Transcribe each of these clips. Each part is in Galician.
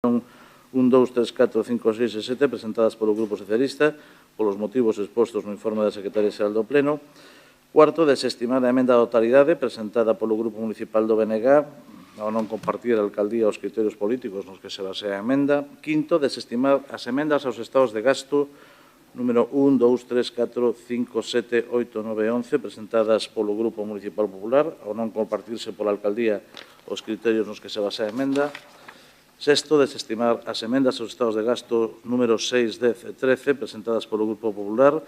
1, 2, 3, 4, 5, 6 e 7, presentadas polo Grupo Socialista, polos motivos expostos no informe da Secretaria Xeral do Pleno. Cuarto, desestimar a emenda da totalidade presentada polo Grupo Municipal do BNG, ao non compartir a alcaldía os criterios políticos nos que se basea a emenda. Quinto, desestimar as emendas aos estados de gasto número 1, 2, 3, 4, 5, 7, 8, 9 e 11, presentadas polo Grupo Municipal Popular, ao non compartirse pola alcaldía os criterios nos que se basea a emenda. Sexto, desestimar as emendas aos estados de gasto número 6, 10 e 13, presentadas polo Grupo Popular,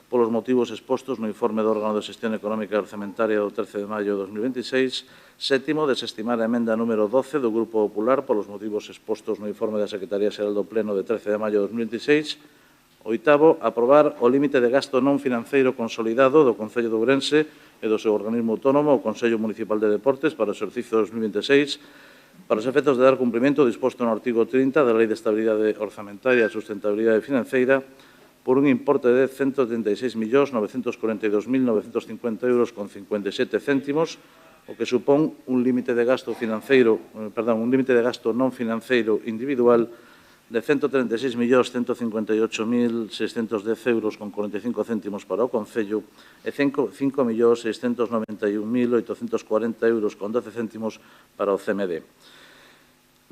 polos motivos expostos no informe do órgano de xestión económica e orzamentaria do 13 de maio de 2026. Sétimo, desestimar a emenda número 12 do Grupo Popular polos motivos expostos no informe da Secretaría Xeral do Pleno de 13 de maio de 2026. Oitavo, aprobar o límite de gasto non financeiro consolidado do Concello de Ourense e do seu organismo autónomo, o Consello Municipal de Deportes, para o exercicio 2026, para os efectos de dar cumprimento ao disposto no artigo 30 da Lei de Estabilidade Orzamentaria e Sustentabilidade Financeira por un importe de 136.942.950 euros con 57 céntimos, o que supón un límite de gasto non financeiro individual de 136.158.610 euros con 45 céntimos para o Concello e 5.691.840 euros con 12 céntimos para o CMD.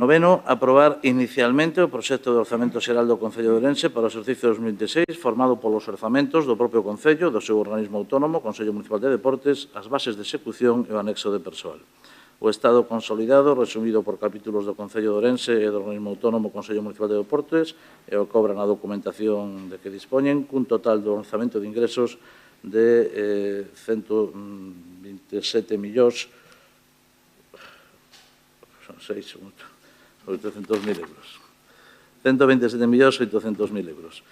Noveno, aprobar inicialmente o proxecto de orzamento xeral do Concello de Ourense para o exercicio 2026, formado polos orzamentos do propio Concello, do seu organismo autónomo, Consello Municipal de Deportes, as bases de execución e o anexo de persoal. O estado consolidado, resumido por capítulos do Concello de Ourense e do organismo autónomo Consello Municipal de Deportes, e o cobran a documentación de que dispoñen, cun total do orzamento de ingresos de 127 millóns, son 800.000 euros. 127.800.000 euros.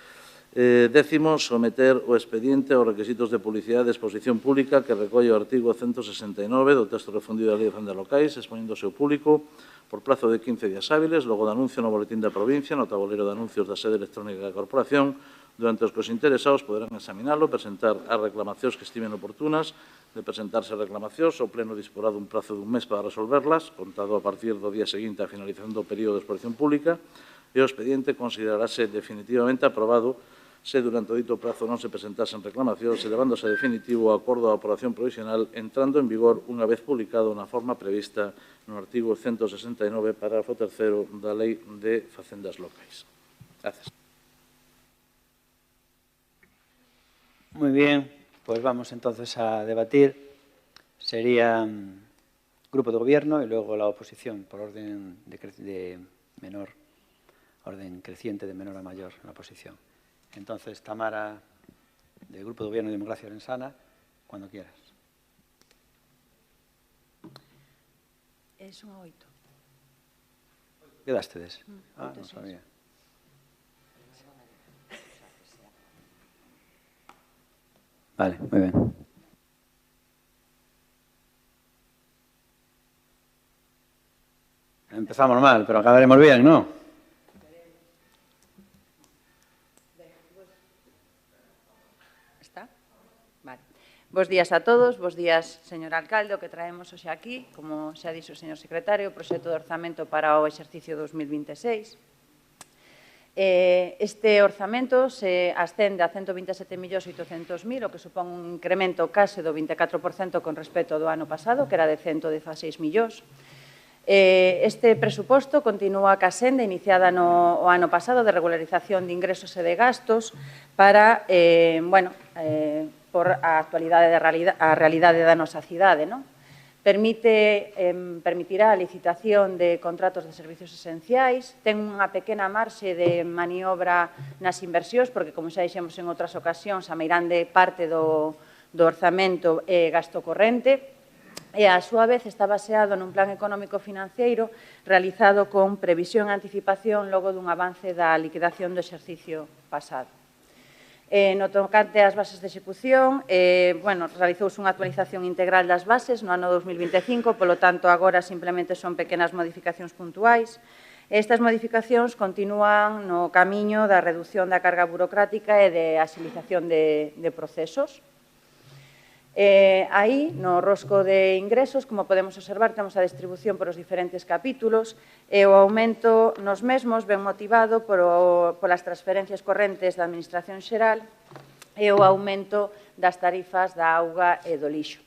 Décimo, someter o expediente aos requisitos de publicidade de exposición pública que recolle o artigo 169 do texto refundido da Lei de Facendas Locais, exponendo ao seu público por plazo de 15 días hábiles, logo de anuncio no boletín da provincia, no tabuleiro de anuncios da sede electrónica da Corporación, durante os que os interesados poderán examinalo, presentar as reclamacións que estimen oportunas. De presentarse reclamacións, o Pleno disporá dun prazo dun mes para resolverlas, contado a partir do día seguinte á finalización do período de exposición pública, e o expediente considerarase definitivamente aprobado se durante o dito prazo non se presentasen reclamacións, elevándose a definitivo o acordo de aprobación provisional, entrando en vigor unha vez publicado na forma prevista no artigo 169, parágrafo 3º da Lei de Facendas Locais. Gracias. Muy bien, pues vamos entonces a debatir. Sería Grupo de Gobierno y luego la oposición, por orden de menor, orden creciente de menor a mayor, la oposición. Entonces, Tamara, del Grupo de Gobierno y Democracia Orensana, cuando quieras. Son 8. Quedaste des. No sabía. Vale, muy bien. Empezamos mal, pero acabaremos bien, ¿no? Está? Vale. Bos días a todos, bos días, señor alcalde, o que traemos hoxe aquí, como xa dixo o señor secretario, o proxecto de orzamento para o exercicio 2026. Este orzamento se ascende a 127.800.000, o que supón un incremento case do 24% con respecto do ano pasado, que era de 116 millóns. Este presuposto continúa ca senda iniciada no ano pasado de regularización de ingresos e de gastos para, por a actualidade a realidade da nosa cidade, non? Permitirá a licitación de contratos de servicios esenciais, ten unha pequena marxe de maniobra nas inversións, porque, como xa dixemos en outras ocasións, a meirande parte do orzamento é gasto corrente, e, a súa vez, está baseado nun plan económico financiero realizado con previsión e anticipación logo dun avance da liquidación do exercicio pasado. No tocante ás bases de execución, realizouse unha actualización integral das bases no ano 2025, polo tanto, agora simplemente son pequenas modificacións puntuais. Estas modificacións continúan no camiño da reducción da carga burocrática e de axilización de procesos. Aí, no rosco de ingresos, como podemos observar, temos a distribución por os diferentes capítulos e o aumento nos mesmos ven motivado polas transferencias correntes da Administración Xeral e o aumento das tarifas da auga e do lixo.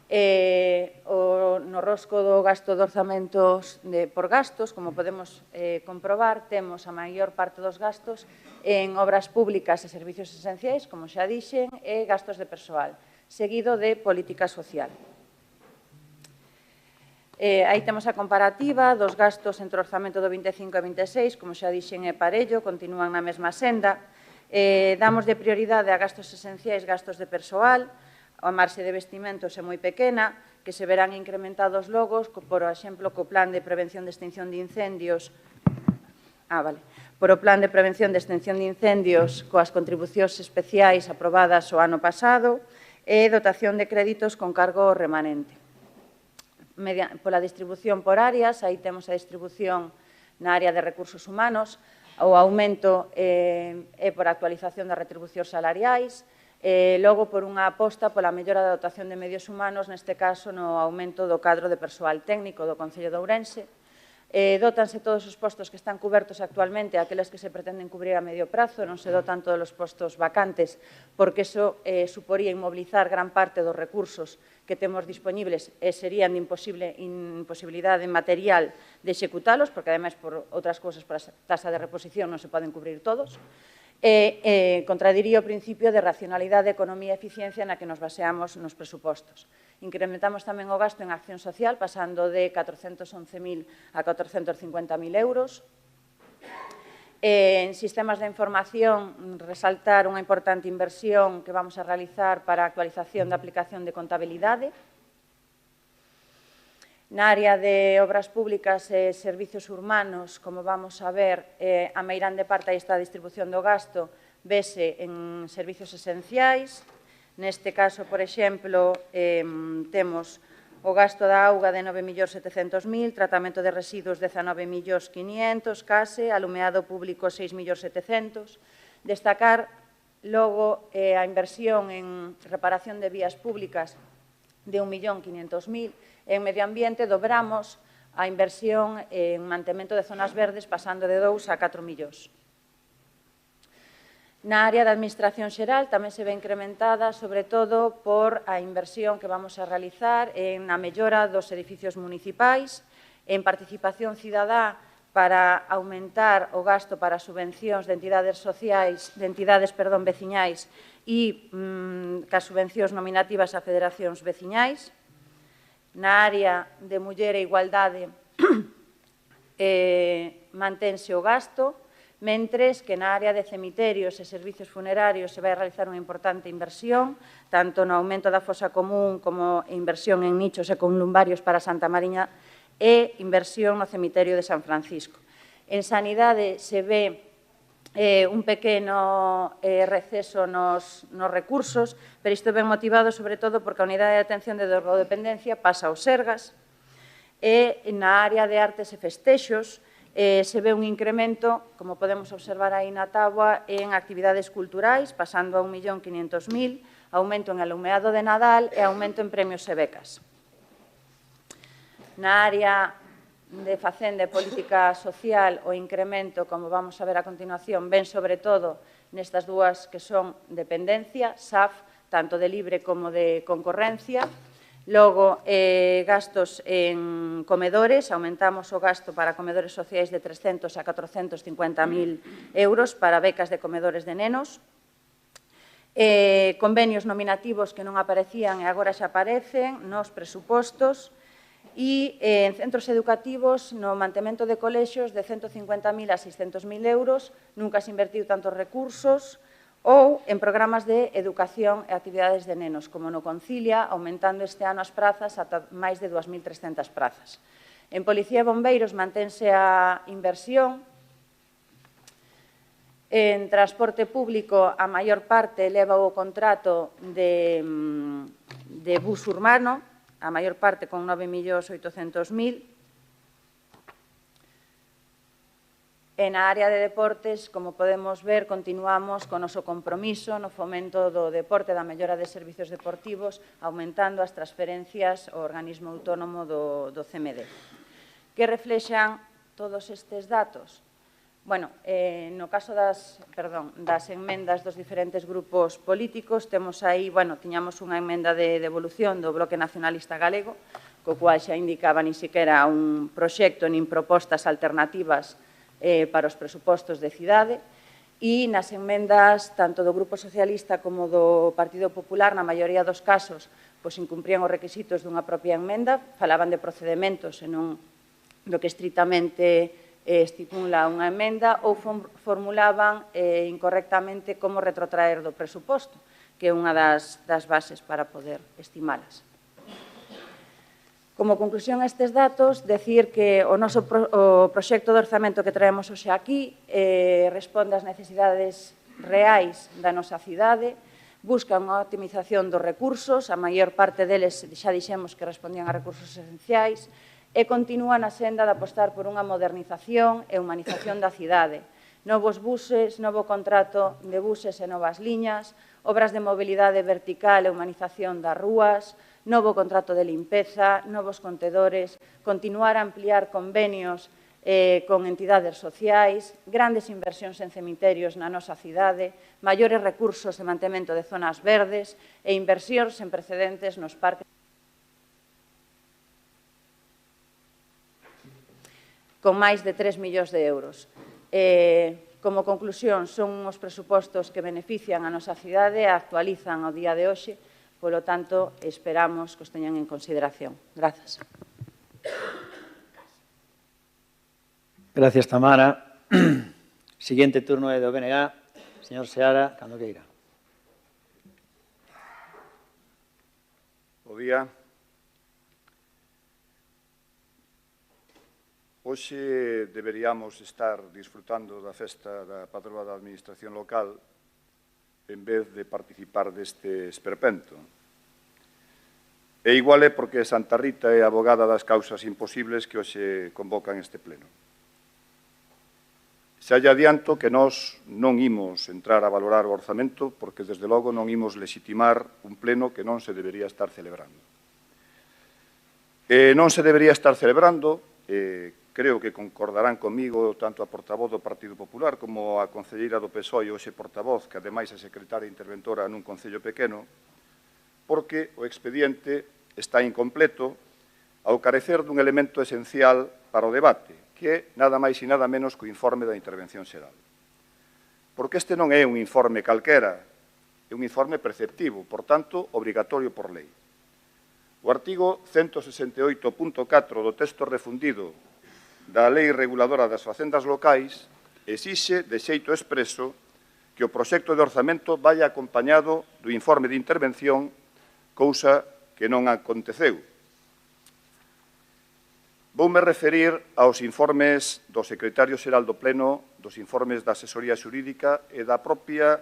No rosco do gasto de orzamentos por gastos, como podemos comprobar, temos a maior parte dos gastos en obras públicas e servicios esenciais, como xa dixen, e gastos de persoal, seguido de política social. Aí temos a comparativa dos gastos entre o orzamento do 25 e 26, como xa dixen é parello, continúan na mesma senda. Damos de prioridade a gastos esenciais, gastos de persoal, a marxe de vestimentos é moi pequena, que se verán incrementados logo, por exemplo, co plan de prevención de extinción de incendios, por o plan de prevención de extinción de incendios coas contribucións especiais aprobadas o ano pasado e dotación de créditos con cargo remanente. Pola distribución por áreas, aí temos a distribución na área de recursos humanos, o aumento é por actualización das retribucións salariais, logo por unha aposta pola mellora da dotación de medios humanos, neste caso no aumento do cadro de persoal técnico do Concello de Ourense. Dótanse todos os postos que están cubertos actualmente, aqueles que se pretenden cubrir a medio prazo, non se dotan todos os postos vacantes, porque iso suporía inmobilizar gran parte dos recursos que temos disponibles e serían de imposibilidade material de executalos, porque, ademais, por outras cousas, por a tasa de reposición non se poden cubrir todos, e contradiría o principio de racionalidade, economía e eficiencia na que nos baseamos nos presupostos. Incrementamos tamén o gasto en acción social, pasando de 411.000 a 450.000 euros. En sistemas de información, resaltar unha importante inversión que vamos a realizar para a actualización da aplicación de contabilidade. Na área de obras públicas e servicios urbanos, como vamos a ver, a meirande parte desta distribución do gasto vese en servicios esenciais. Neste caso, por exemplo, temos o gasto da auga de 9.700.000, tratamento de residuos 19.500.000, case, alumeado público 6.700.000. Destacar logo a inversión en reparación de vías públicas de 1.500.000. En medio ambiente dobramos a inversión en mantemento de zonas verdes, pasando de 2 a 4 millóns. Na área da Administración Xeral tamén se ve incrementada, sobre todo, por a inversión que vamos a realizar na mellora dos edificios municipais, en participación cidadá para aumentar o gasto para subvencións de entidades veciñais e cas subvencións nominativas a federacións veciñais. Na área de muller e igualdade mantense o gasto, mentres que na área de cemiterios e servicios funerarios se vai realizar unha importante inversión, tanto no aumento da fosa común como inversión en nichos e columbarios para Santa Mariña e inversión no cemiterio de San Francisco. En sanidade se ve un pequeno receso nos recursos, pero isto ben motivado sobre todo porque a unidade de atención de drogodependencia pasa aos Sergas e na área de artes e festexos se ve un incremento, como podemos observar aí na táboa, en actividades culturais, pasando a 1.500.000, aumento en alumeado de Nadal e aumento en premios e becas. Na área de Facenda e Política Social, o incremento, como vamos a ver a continuación, ven sobre todo nestas dúas que son dependencia, SAF, tanto de libre como de concorrencia. Logo, gastos en comedores, aumentamos o gasto para comedores sociais de 300 a 450.000 euros para becas de comedores de nenos. Convenios nominativos que non aparecían e agora xa aparecen nos presupostos. E en centros educativos, no mantemento de colexios, de 150.000 a 600.000 euros, nunca se invertiu tantos recursos, ou en programas de educación e actividades de nenos, como no Concilia, aumentando este ano as prazas ata máis de 2.300 prazas. En Policía e Bombeiros mantense a inversión. En transporte público, a maior parte leva o contrato de bus urbano, a maior parte con 9.800.000. E na área de deportes, como podemos ver, continuamos con o noso compromiso no fomento do deporte e da mellora de servizos deportivos, aumentando as transferencias ao organismo autónomo do CMD. Que reflexan todos estes datos? Bueno, no caso das enmendas dos diferentes grupos políticos, temos aí, tiñamos unha emenda de devolución do Bloque Nacionalista Galego, co cual xa indicaba nin sequera un proxecto nin propostas alternativas para os presupostos de cidade, e nas enmendas tanto do Grupo Socialista como do Partido Popular, na maioría dos casos, incumprían os requisitos dunha propia emenda, falaban de procedementos e non do que estritamente estipula unha emenda, ou formulaban incorrectamente como retrotraer do presuposto, que é unha das bases para poder estimalas. Como conclusión a estes datos, decir que o noso proxecto de orzamento que traemos hoxe aquí responde ás necesidades reais da nosa cidade, busca unha optimización dos recursos, a maior parte deles xa dixemos que respondían a recursos esenciais, e continúa na senda de apostar por unha modernización e humanización da cidade, novos buses, novo contrato de buses e novas liñas, obras de mobilidade vertical e humanización das rúas, novo contrato de limpeza, novos contedores, continuar a ampliar convenios con entidades sociais, grandes inversións en cemiterios na nosa cidade, maiores recursos de mantemento de zonas verdes e inversións sen precedentes nos parques con máis de 3 millóns de euros. Como conclusión, son os presupostos que benefician a nosa cidade e actualizan ao día de hoxe. Polo tanto, esperamos que os teñan en consideración. Grazas. Gracias, Tamara. Siguiente turno é do BNG. Señor Seara, cando queira. Bo día. Hoxe deberíamos estar disfrutando da festa da patroa da Administración local en vez de participar deste esperpento. E igual é porque Santa Rita é abogada das causas imposibles que hoxe convocan este pleno. Xa lle adianto que nós non imos entrar a valorar o orzamento porque, desde logo, non imos legitimar un pleno que non se debería estar celebrando. Non se debería estar celebrando, creo que concordarán comigo tanto a portavoz do Partido Popular como a concelleira do PSOE e hoxe portavoz, que ademais é secretaria interventora nun concello pequeno, porque o expediente está incompleto ao carecer dun elemento esencial para o debate, que é nada máis e nada menos que o informe da intervención xeral. Porque este non é un informe calquera, é un informe preceptivo, por tanto, obrigatorio por lei. O artigo 168.4 do texto refundido da Lei Reguladora das Facendas Locais exixe de xeito expreso que o proxecto de orzamento vaya acompañado do informe de intervención, cousa que non aconteceu. Voume referir aos informes do secretario xeral do Pleno, dos informes da asesoría xurídica e da propia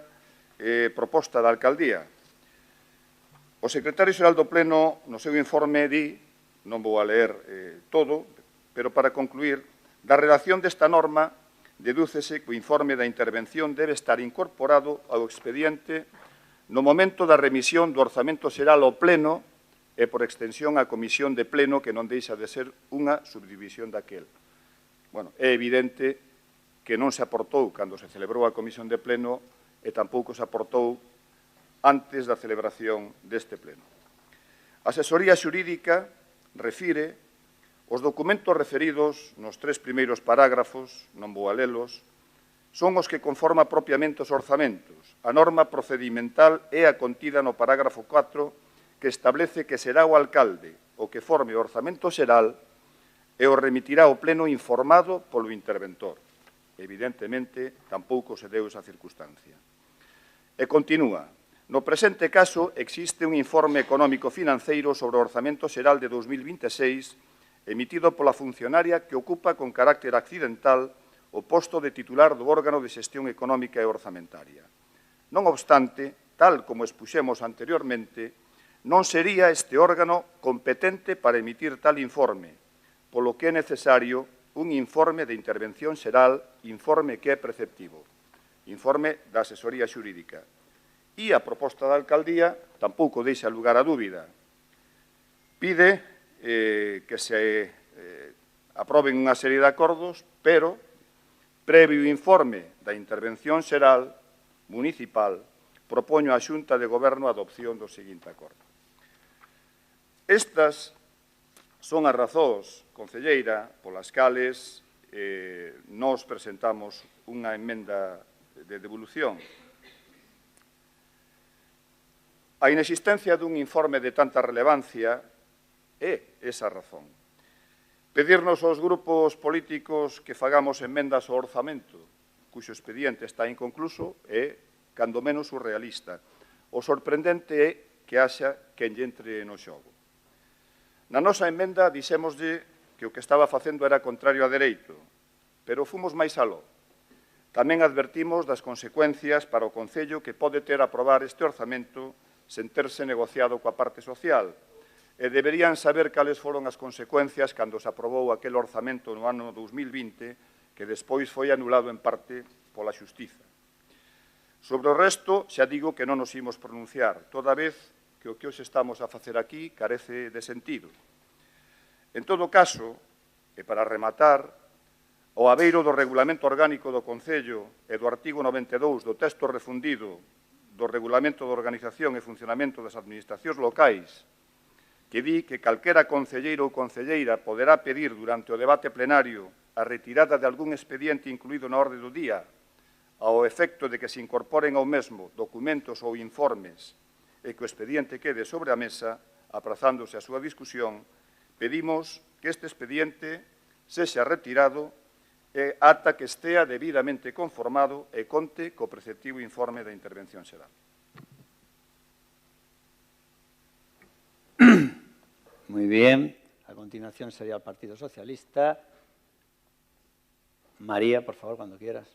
proposta da alcaldía. O secretario xeral do Pleno, no seu informe, di, non vou a ler todo, pero para concluir, da redacción desta norma, dedúcese que o informe da intervención debe estar incorporado ao expediente no momento da remisión do orzamento xeral ao Pleno e, por extensión, a comisión de Pleno, que non deixa de ser unha subdivisión daquel. Bueno, é evidente que non se aportou cando se celebrou a comisión de Pleno e tampouco se aportou antes da celebración deste Pleno. A asesoría xurídica refire os documentos referidos nos 3 primeiros parágrafos, non vou a lelos, son os que conforman propiamente os orzamentos. A norma procedimental é a contida no parágrafo 4, que establece que será o alcalde o que forme o orzamento xeral e o remitirá ao Pleno informado polo interventor. Evidentemente, tampouco se deu esa circunstancia. E continúa. No presente caso, existe un informe económico-financeiro sobre o orzamento xeral de 2026 emitido pola funcionaria que ocupa con carácter accidental o posto de titular do órgano de xestión económica e orzamentaria. Non obstante, tal como expuxemos anteriormente, non sería este órgano competente para emitir tal informe, polo que é necesario un informe de intervención xeral, informe que é preceptivo, informe da asesoría xurídica. E a proposta da alcaldía tampouco deixa lugar a dúbida. Pide que se aproben unha serie de acordos, pero previo informe da intervención xeral municipal, propoño á Xunta de Goberno a adopción do seguinte acordo. Estas son as razóns, concelleira, polas cales nós presentamos unha emenda de devolución. A inexistencia dun informe de tanta relevancia é esa razón. Pedirnos aos grupos políticos que fagamos emendas ao orzamento, cuxo expediente está inconcluso, é, cando menos, surrealista. O sorprendente é que haxa quen lle entre no xogo. Na nosa emenda dixémoslle que o que estaba facendo era contrario a dereito, pero fomos máis aló. Tamén advertimos das consecuencias para o Concello que pode ter aprobar este orzamento sen terse negociado coa parte social, e deberían saber cales foron as consecuencias cando se aprobou aquel orzamento no ano 2020, que despois foi anulado en parte pola Xustiza. Sobre o resto, xa digo que non nos imos pronunciar, toda vez que o que hoxe estamos a facer aquí carece de sentido. En todo caso, e para rematar, ao abeiro do Regulamento Orgánico do Concello e do artigo 92 do texto refundido do Regulamento de Organización e Funcionamento das Administracións Locais, que di que calquera concelleiro ou concelleira poderá pedir durante o debate plenario a retirada de algún expediente incluído na orde do día, ao efecto de que se incorporen ao mesmo documentos ou informes e que o expediente quede sobre a mesa, aprazándose a súa discusión, pedimos que este expediente sexa retirado ata que estea debidamente conformado e conte co preceptivo informe da intervención xeral. Muy bien. A continuación sería el Partido Socialista. María, por favor, cuando quieras.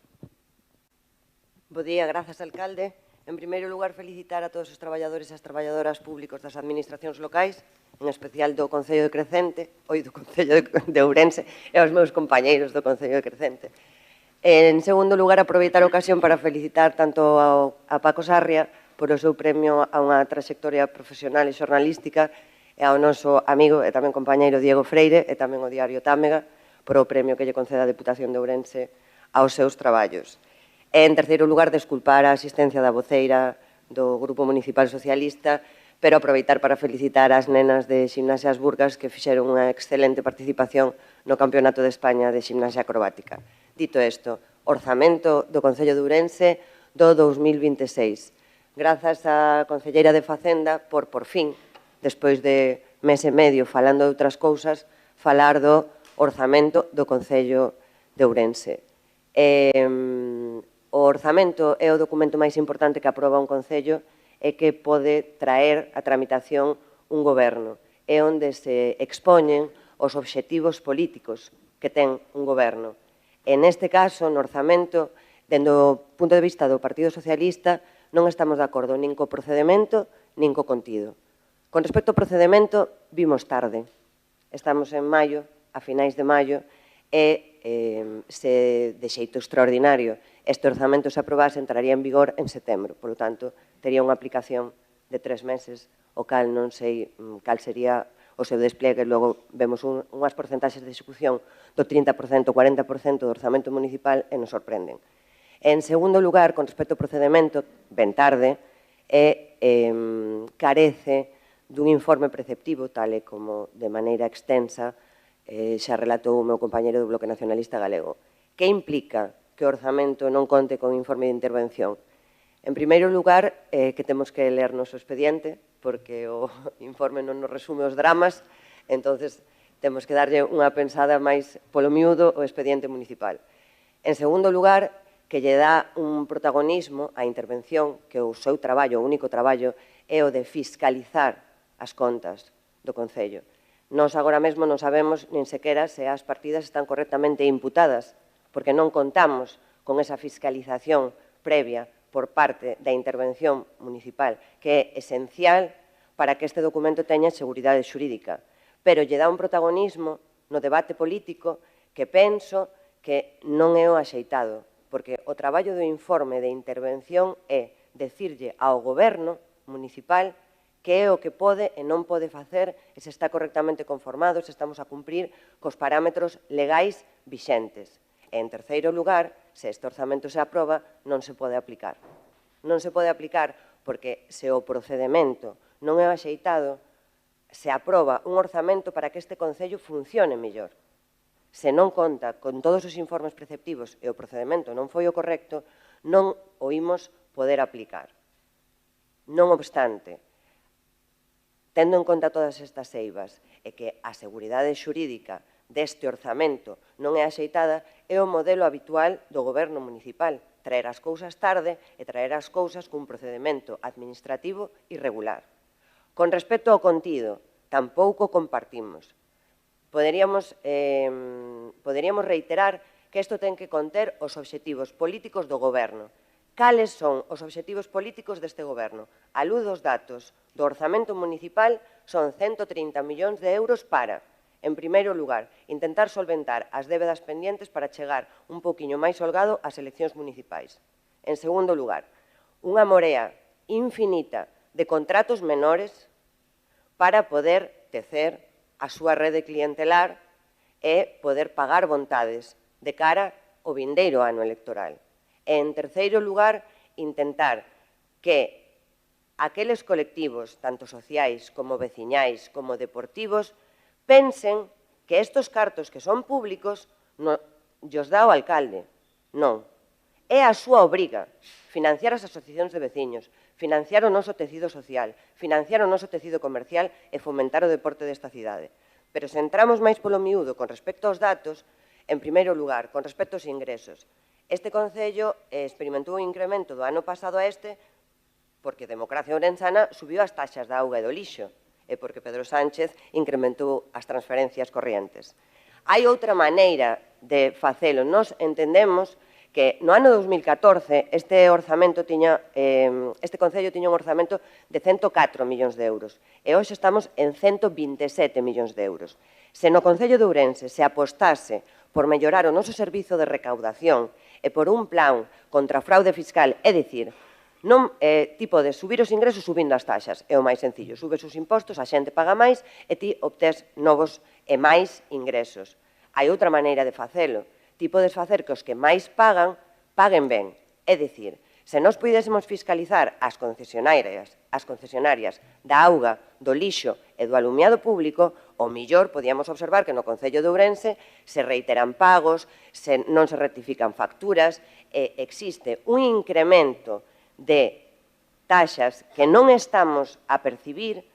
Bo día, grazas, alcalde. En primeiro lugar, felicitar a todos os traballadores e as traballadoras públicos das administracións locais, en especial do Concello de Crecente, do Concello de Ourense e aos meus compañeiros do Concello de Crecente. En segundo lugar, aproveitar a ocasión para felicitar tanto a Paco Sarria por o seu premio a unha trayectoria profesional e xornalística e ao noso amigo e tamén compañeiro Diego Freire e tamén o diario Támega por o premio que lle concede a Deputación de Ourense aos seus traballos. E, en terceiro lugar, desculpar a asistencia da voceira do Grupo Municipal Socialista, pero aproveitar para felicitar as nenas de Ximnasia As Burgas que fixeron unha excelente participación no Campeonato de España de Ximnasia Acrobática. Dito isto, orzamento do Concello de Ourense do 2026. Grazas á concelleira de Facenda por fin, despois de mes e medio falando de outras cousas, falar do orzamento do Concello de Ourense. O orzamento é o documento máis importante que aproba un Concello e que pode traer a tramitación un goberno. É onde se expoñen os obxectivos políticos que ten un goberno. E neste caso, no orzamento, dende o punto de vista do Partido Socialista, non estamos de acordo nin co procedemento nin co contido. Con respecto ao procedemento, vimos tarde. Estamos en maio, a finais de maio, e se de xeito extraordinario este orzamento se aprobase, entraría en vigor en setembro. Por lo tanto, tería unha aplicación de 3 meses, o cal non sei cal sería o seu despliegue. Logo vemos unhas porcentaxes de execución do 30%, 40% do orzamento municipal e nos sorprenden. En segundo lugar, con respecto ao procedemento, ben tarde, carece dun informe preceptivo, tal e como de maneira extensa xa relatou o meu compañeiro do Bloque Nacionalista Galego. Que implica que o orzamento non conte con informe de intervención? En primeiro lugar, que temos que lernos o expediente, porque o informe non nos resume os dramas, entonces temos que darlle unha pensada máis polo miúdo ao expediente municipal. En segundo lugar, que lle dá un protagonismo á intervención, que o seu traballo, o único traballo, é o de fiscalizar as contas do Concello. Nós agora mesmo non sabemos nin sequera se as partidas están correctamente imputadas, porque non contamos con esa fiscalización previa por parte da intervención municipal, que é esencial para que este documento teña seguridade xurídica, pero lle dá un protagonismo no debate político que penso que non é o axeitado, porque o traballo do informe de intervención é decirlle ao goberno municipal que é o que pode e non pode facer e se está correctamente conformado, se estamos a cumprir cos parámetros legais vixentes. E, en terceiro lugar, se este orzamento se aproba, non se pode aplicar. Non se pode aplicar porque se o procedimento non é axeitado, se aproba un orzamento para que este Concello funcione mellor. Se non conta con todos os informes preceptivos e o procedimento non foi o correcto, non o imos poder aplicar. Non obstante, tendo en conta todas estas eivas e que a seguridade xurídica deste orzamento non é axeitada, é o modelo habitual do goberno municipal, traer as cousas tarde e traer as cousas cun procedimento administrativo irregular. Con respecto ao contido, tampouco compartimos. Poderíamos reiterar que isto ten que conter os obxectivos políticos do goberno. Cales son os obxectivos políticos deste goberno? A luz dos datos do orzamento municipal son 130 millóns de euros para, en primeiro lugar, intentar solventar as débedas pendientes para chegar un poquinho máis holgado ás eleccións municipais. En segundo lugar, unha morea infinita de contratos menores para poder tecer a súa rede clientelar e poder pagar vontades de cara ao vindeiro ano electoral. E, en terceiro lugar, intentar que aqueles colectivos, tanto sociais como veciñais como deportivos, pensen que estes cartos que son públicos llos dá o alcalde. Non. É a súa obriga financiar as asociacións de veciños, financiar o noso tecido social, financiar o noso tecido comercial e fomentar o deporte desta cidade. Pero se entramos máis polo miúdo con respecto aos datos, en primeiro lugar, con respecto aos ingresos, este Concello experimentou un incremento do ano pasado a este porque Democracia Ourensana subiu as taxas da auga e do lixo e porque Pedro Sánchez incrementou as transferencias corrientes. Hai outra maneira de facelo. Nós entendemos que no ano 2014 este Concello tiña un orzamento de 104 millóns de euros e hoxe estamos en 127 millóns de euros. Se no Concello de Ourense se apostase por mellorar o noso servizo de recaudación e por un plan contra a fraude fiscal, é dicir, non tipo de subir os ingresos subindo as taxas, é o máis sencillo, subes os impostos, a xente paga máis e ti obtés novos e máis ingresos. Hai outra maneira de facelo. Ti podes facer que os que máis pagan, paguen ben. É dicir, se nós puidésemos fiscalizar as concesionarias da auga, do lixo e do alumiado público, o millor podíamos observar que no Concello de Ourense se reiteran pagos, non se rectifican facturas, e existe un incremento de taxas que non estamos a percibir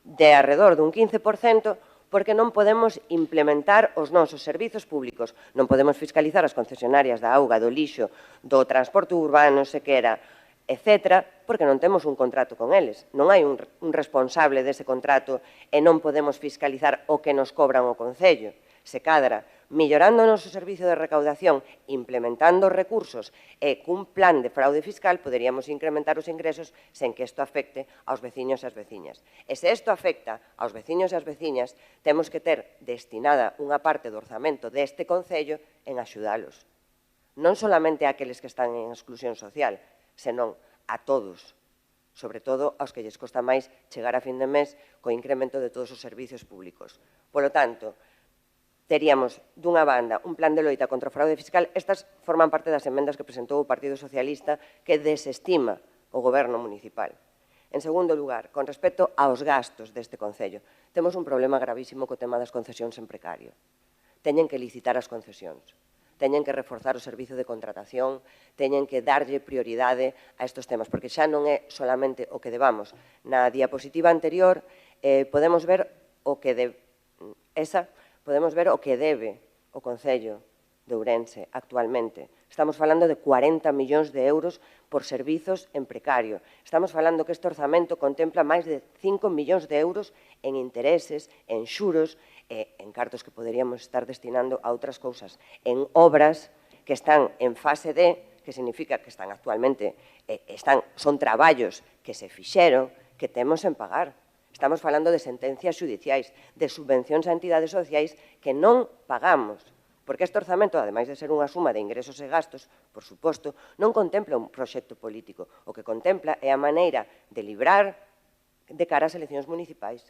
de alrededor dun 15%, porque non podemos implementar os nosos servizos públicos, non podemos fiscalizar as concesionarias da auga, do lixo, do transporte urbano, sequera, etc., porque non temos un contrato con eles. Non hai un responsable dese contrato e non podemos fiscalizar o que nos cobran o Concello. Se cadra, mellorando o noso servizo de recaudación, implementando recursos e cun plan de fraude fiscal, poderíamos incrementar os ingresos sen que isto afecte aos veciños e as veciñas. E se isto afecta aos veciños e as veciñas, temos que ter destinada unha parte do orzamento deste Concello en axudalos. Non solamente a aqueles que están en exclusión social, senón a todos, sobre todo aos que lles costa máis chegar a fin de mes co incremento de todos os servizos públicos. Polo tanto, teríamos, dunha banda, un plan de loita contra o fraude fiscal. Estas forman parte das emendas que presentou o Partido Socialista que desestima o goberno municipal. En segundo lugar, con respecto aos gastos deste Concello, temos un problema gravísimo co tema das concesións en precario. Teñen que licitar as concesións, teñen que reforzar o servizo de contratación, teñen que darlle prioridade a estes temas, porque xa non é solamente o que debamos. Na diapositiva anterior podemos ver o que debe o Concello de Ourense actualmente. Estamos falando de 40 millóns de euros por servizos en precario. Estamos falando que este orzamento contempla máis de 5 millóns de euros en intereses, en xuros e en cartos que poderíamos estar destinando a outras cousas, en obras que están en fase D, que significa que están actualmente, son traballos que se fixeron, que temos en pagar. Estamos falando de sentencias xudiciais, de subvencións a entidades sociais que non pagamos, Porque este orzamento, ademais de ser unha suma de ingresos e gastos, por suposto, non contempla un proxecto político. O que contempla é a maneira de librar de cara ás eleccións municipais.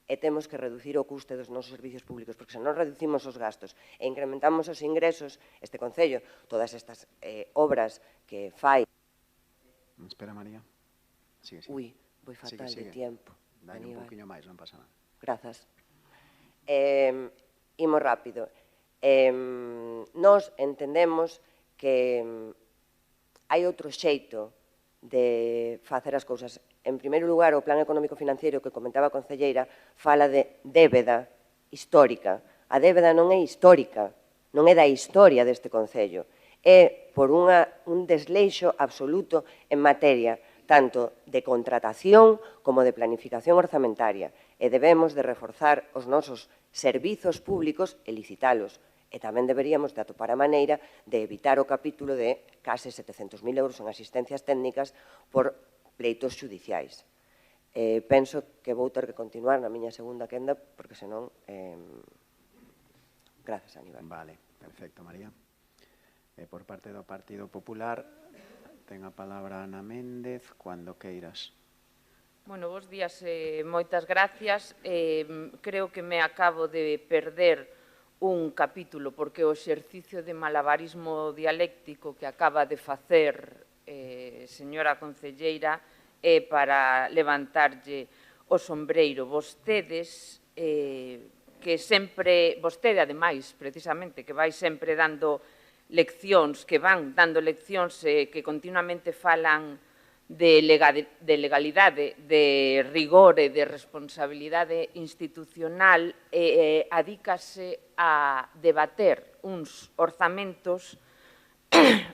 E temos que reducir o custe dos nosos servicios públicos, porque se non reducimos os gastos e incrementamos os ingresos, este Concello, todas estas obras que fai... Espera, María. Sigue, sigue. Ui, voi fatal de tiempo. Dalle un poquinho máis, non pasa nada. Grazas. Imos rápido. Nós entendemos que hai outro xeito de facer as cousas. En primeiro lugar, o Plan Económico Financiero que comentaba a concelleira fala de débeda histórica. A débeda non é histórica, non é da historia deste Concello. É por un desleixo absoluto en materia tanto de contratación como de planificación orzamentaria. E debemos de reforzar os nosos servizos públicos e licitalos. E tamén deberíamos de atopar a maneira de evitar o capítulo de case 700.000 euros en asistencias técnicas por pleitos xudiciais. Penso que vou ter que continuar na miña segunda quenda, porque senón... Grazas, Aníbal. Vale, perfecto, María. Por parte do Partido Popular, ten a palabra Ana Méndez, cando queiras. Bueno, bons días, moitas gracias. Creo que me acabo de perder un capítulo, porque o exercicio de malabarismo dialéctico que acaba de facer señora concelleira é para levantarlle o sombreiro. Vostedes, que sempre, vostede ademais, precisamente, que vai sempre dando leccións, que van dando leccións que continuamente falan de legalidade, de rigor e de responsabilidade institucional, adícase a debater uns orzamentos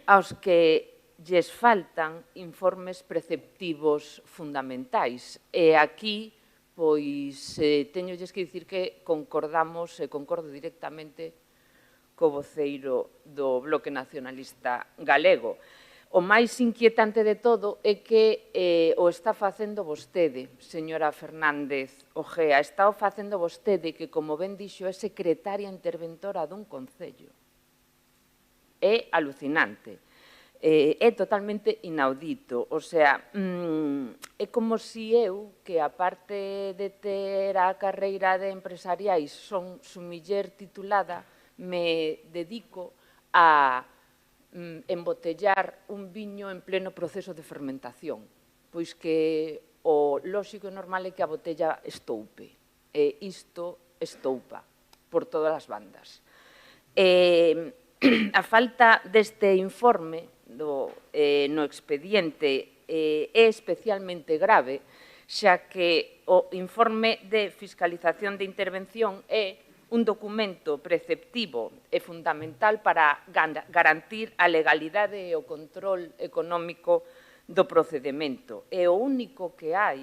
aos que lles faltan informes preceptivos fundamentais. E aquí, pois, teñolles que dicir que concordamos e concordo directamente co voceiro do Bloque Nacionalista Galego. O máis inquietante de todo é que o está facendo vostede, señora Fernández Ojea. Está o facendo vostede, que, como ben dixo, é secretaria interventora dun concello. É alucinante. É totalmente inaudito. O sea, é como se eu, que aparte de ter a carreira de empresariais, son sumiller titulada, me dedico a embotellar un viño en pleno proceso de fermentación, pois que o lóxico e normal é que a botella estoupe, e isto estoupa por todas as bandas. A falta deste informe no expediente é especialmente grave, xa que o informe de fiscalización de intervención é un documento preceptivo e fundamental para garantir a legalidade e o control económico do procedemento. E o único que hai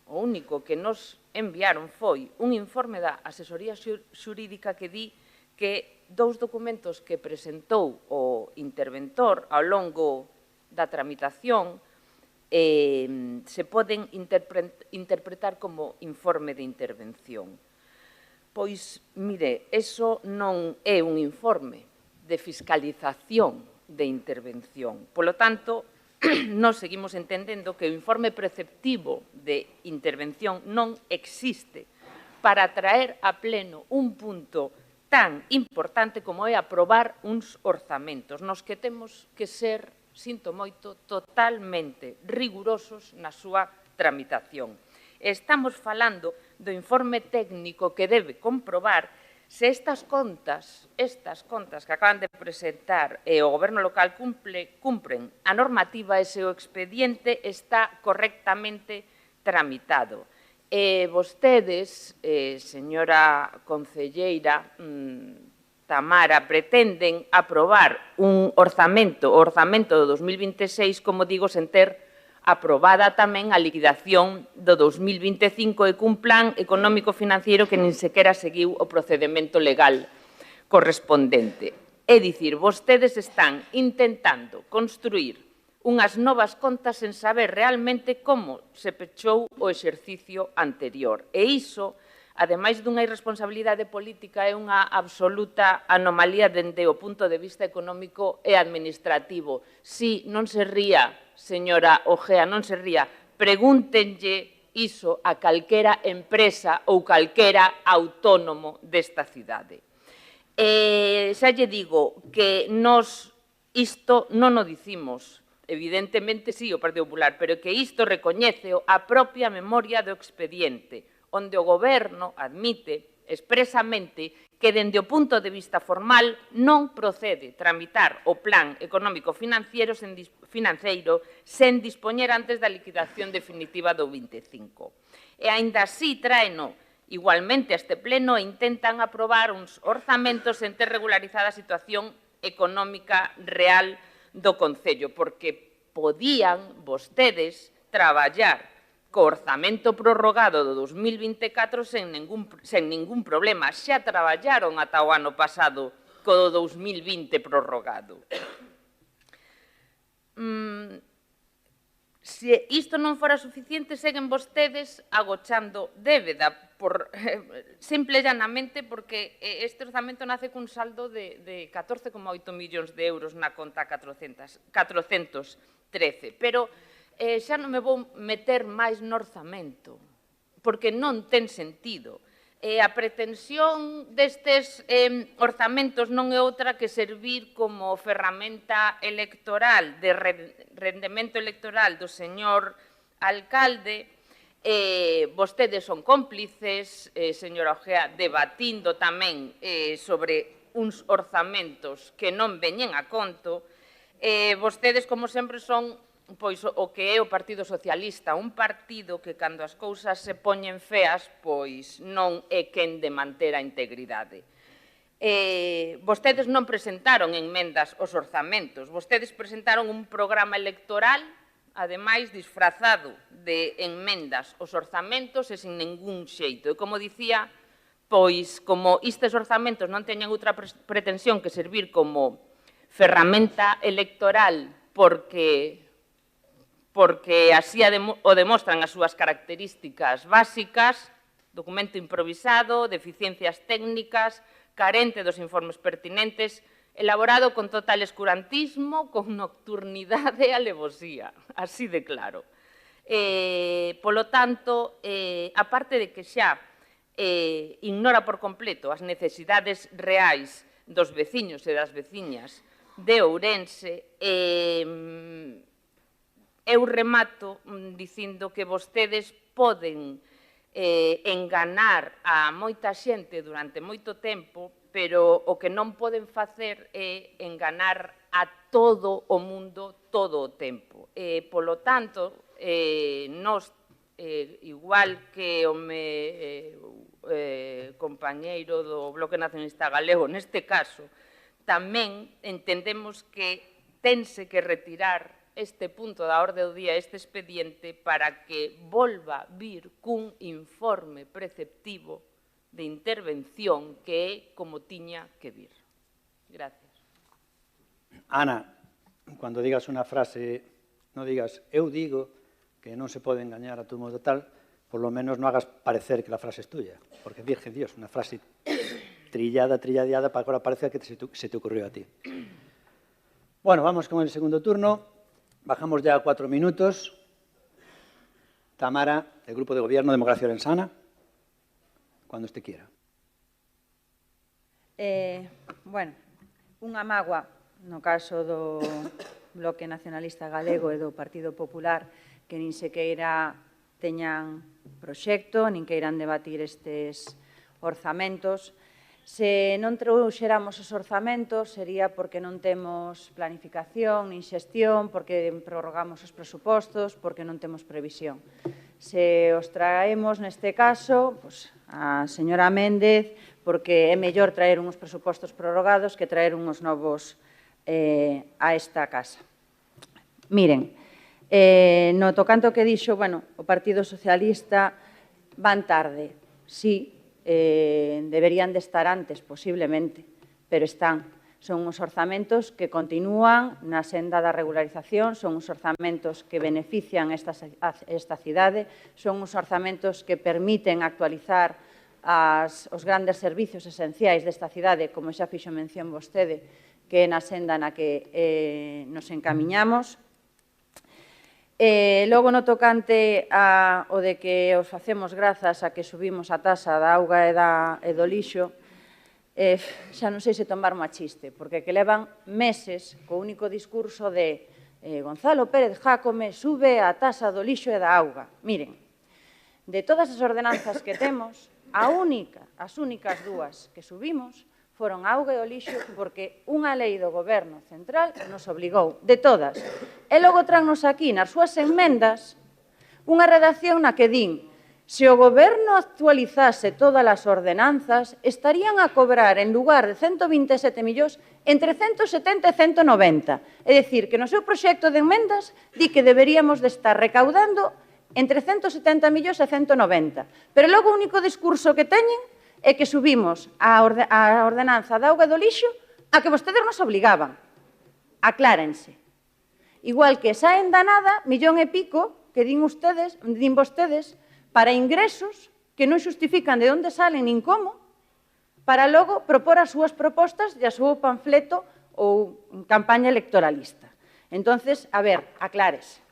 o único que nos enviaron foi un informe da asesoría xurídica que di que dous documentos que presentou o interventor ao longo da tramitación se poden interpretar como informe de intervención. Pois, mire, eso non é un informe de fiscalización de intervención. Polo tanto, nós seguimos entendendo que o informe preceptivo de intervención non existe para traer a pleno un punto tan importante como é aprobar uns orzamentos, nos que temos que ser, sinto moito, totalmente rigurosos na súa tramitación. Estamos falando do informe técnico que debe comprobar se estas contas que acaban de presentar e o Goberno local cumpren a normativa e se o expediente está correctamente tramitado. E vostedes, señora concelleira Tamara, pretenden aprobar un orzamento, o orzamento do 2026, como digo, sen ter aprobada tamén a liquidación do 2025 e cun plan económico-financiero que nin sequera seguiu o procedemento legal correspondente. É dicir, vostedes están intentando construir unhas novas contas sen saber realmente como se pechou o exercicio anterior. E iso ademais dunha irresponsabilidade política, é unha absoluta anomalía dende o punto de vista económico e administrativo. Si, non se ría, señora Ojea, non se ría. Pregúntenlle iso a calquera empresa ou calquera autónomo desta cidade. Xa lle digo que nós isto non o dicimos, evidentemente sí o Partido Popular, pero que isto recoñece a propia memoria do expediente, onde o Goberno admite expresamente que, dende o punto de vista formal, non procede tramitar o plan económico financeiro sen dispoñer antes da liquidación definitiva do 25. E, aínda así, traeno igualmente a este pleno e intentan aprobar uns orzamentos sen ter regularizada a situación económica real do Concello, porque podían vostedes traballar co orzamento prorrogado do 2024 sen ningún problema. Xa traballaron ata o ano pasado co do 2020 prorrogado. Se isto non fora suficiente, seguen vostedes agochando débeda, simple e llanamente porque este orzamento nace cun saldo de 14,8 millóns de euros na conta 413, pero xa non me vou meter máis no orzamento, porque non ten sentido. A pretensión destes orzamentos non é outra que servir como ferramenta electoral, de rendemento electoral do señor alcalde. Vostedes son cómplices, señora Ojea, debatindo tamén sobre uns orzamentos que non veñen a conto. Vostedes, como sempre, son pois o que é o Partido Socialista, un partido que, cando as cousas se poñen feas, pois non é quen de manter a integridade. Vostedes non presentaron enmendas aos orzamentos, vostedes presentaron un programa electoral, ademais disfrazado de enmendas aos orzamentos e sin ningún xeito. E, como dicía, pois, como estes orzamentos non teñen outra pretensión que servir como ferramenta electoral porque así o demostran as súas características básicas, documento improvisado, deficiencias técnicas, carente dos informes pertinentes, elaborado con total escurantismo, con nocturnidade e alevosía, así de claro. Polo tanto, aparte de que xa ignora por completo as necesidades reais dos veciños e das veciñas de Ourense, eu remato dicindo que vostedes poden enganar a moita xente durante moito tempo, pero o que non poden facer é enganar a todo o mundo todo o tempo. Polo tanto, nós, igual que o compañeiro do Bloque Nacionalista Galego, neste caso, tamén entendemos que tense que retirar este punto da orde do día, este expediente, para que volva vir cun informe preceptivo de intervención que é como tiña que vir. Gracias. Ana, cuando digas unha frase, non digas eu digo que non se pode engañar a tu modo tal, por lo menos non hagas parecer que la frase es tuya, porque Virgen Dios, unha frase trilladeada para que ahora parezca que se te ocurrió a ti. Bueno, vamos con el segundo turno. Bajamos ya a 4 minutos. Tamara, del Grupo de Gobierno Democracia Orensana, cuando usted quiera. Bueno, unha mágoa no caso do Bloque Nacionalista Galego e do Partido Popular que nin sequeira teñan proxecto, nin queiran debatir estes orzamentos. Se non trouxéramos os orzamentos sería porque non temos planificación nin xestión, porque prorrogamos os presupostos, porque non temos previsión. Se os traemos neste caso, a señora Méndez, porque é mellor traer uns presupostos prorrogados que traer uns novos a esta casa. Miren, no tocante ao que dixo, o Partido Socialista van tarde, sí, deberían de estar antes, posiblemente, pero están. Son uns orzamentos que continúan na senda da regularización, son uns orzamentos que benefician esta cidade, son uns orzamentos que permiten actualizar os grandes servizos esenciais desta cidade, como xa fixo mención vostede, que é na senda na que nos encamiñamos. Logo, no tocante ao de que os facemos grazas a que subimos a taxa da auga e do lixo, xa non sei se tomarmo a chiste, porque que levan meses co único discurso de Gonzalo Pérez Jácome sube a taxa do lixo e da auga. Miren, de todas as ordenanzas que temos, as únicas dúas que subimos foron a auga e o lixo porque unha lei do Goberno Central nos obligou, de todas. E logo trannos aquí, nas súas enmendas, unha redacción na que din se o Goberno actualizase todas as ordenanzas, estarían a cobrar, en lugar de 127 millóns, entre 170 e 190. É dicir, que no seu proxecto de enmendas di que deberíamos de estar recaudando entre 170 millóns e 190. Pero logo o único discurso que teñen é que subimos a ordenanza da auga e do lixo a que vostedes nos obligaban. Aclárense. Igual que esa endanada, millón e pico, que din vostedes, para ingresos que non xustifican de onde salen nin como, para logo propor as súas propostas e a súa panfleto ou campaña electoralista. Entonces, a ver, aclárese.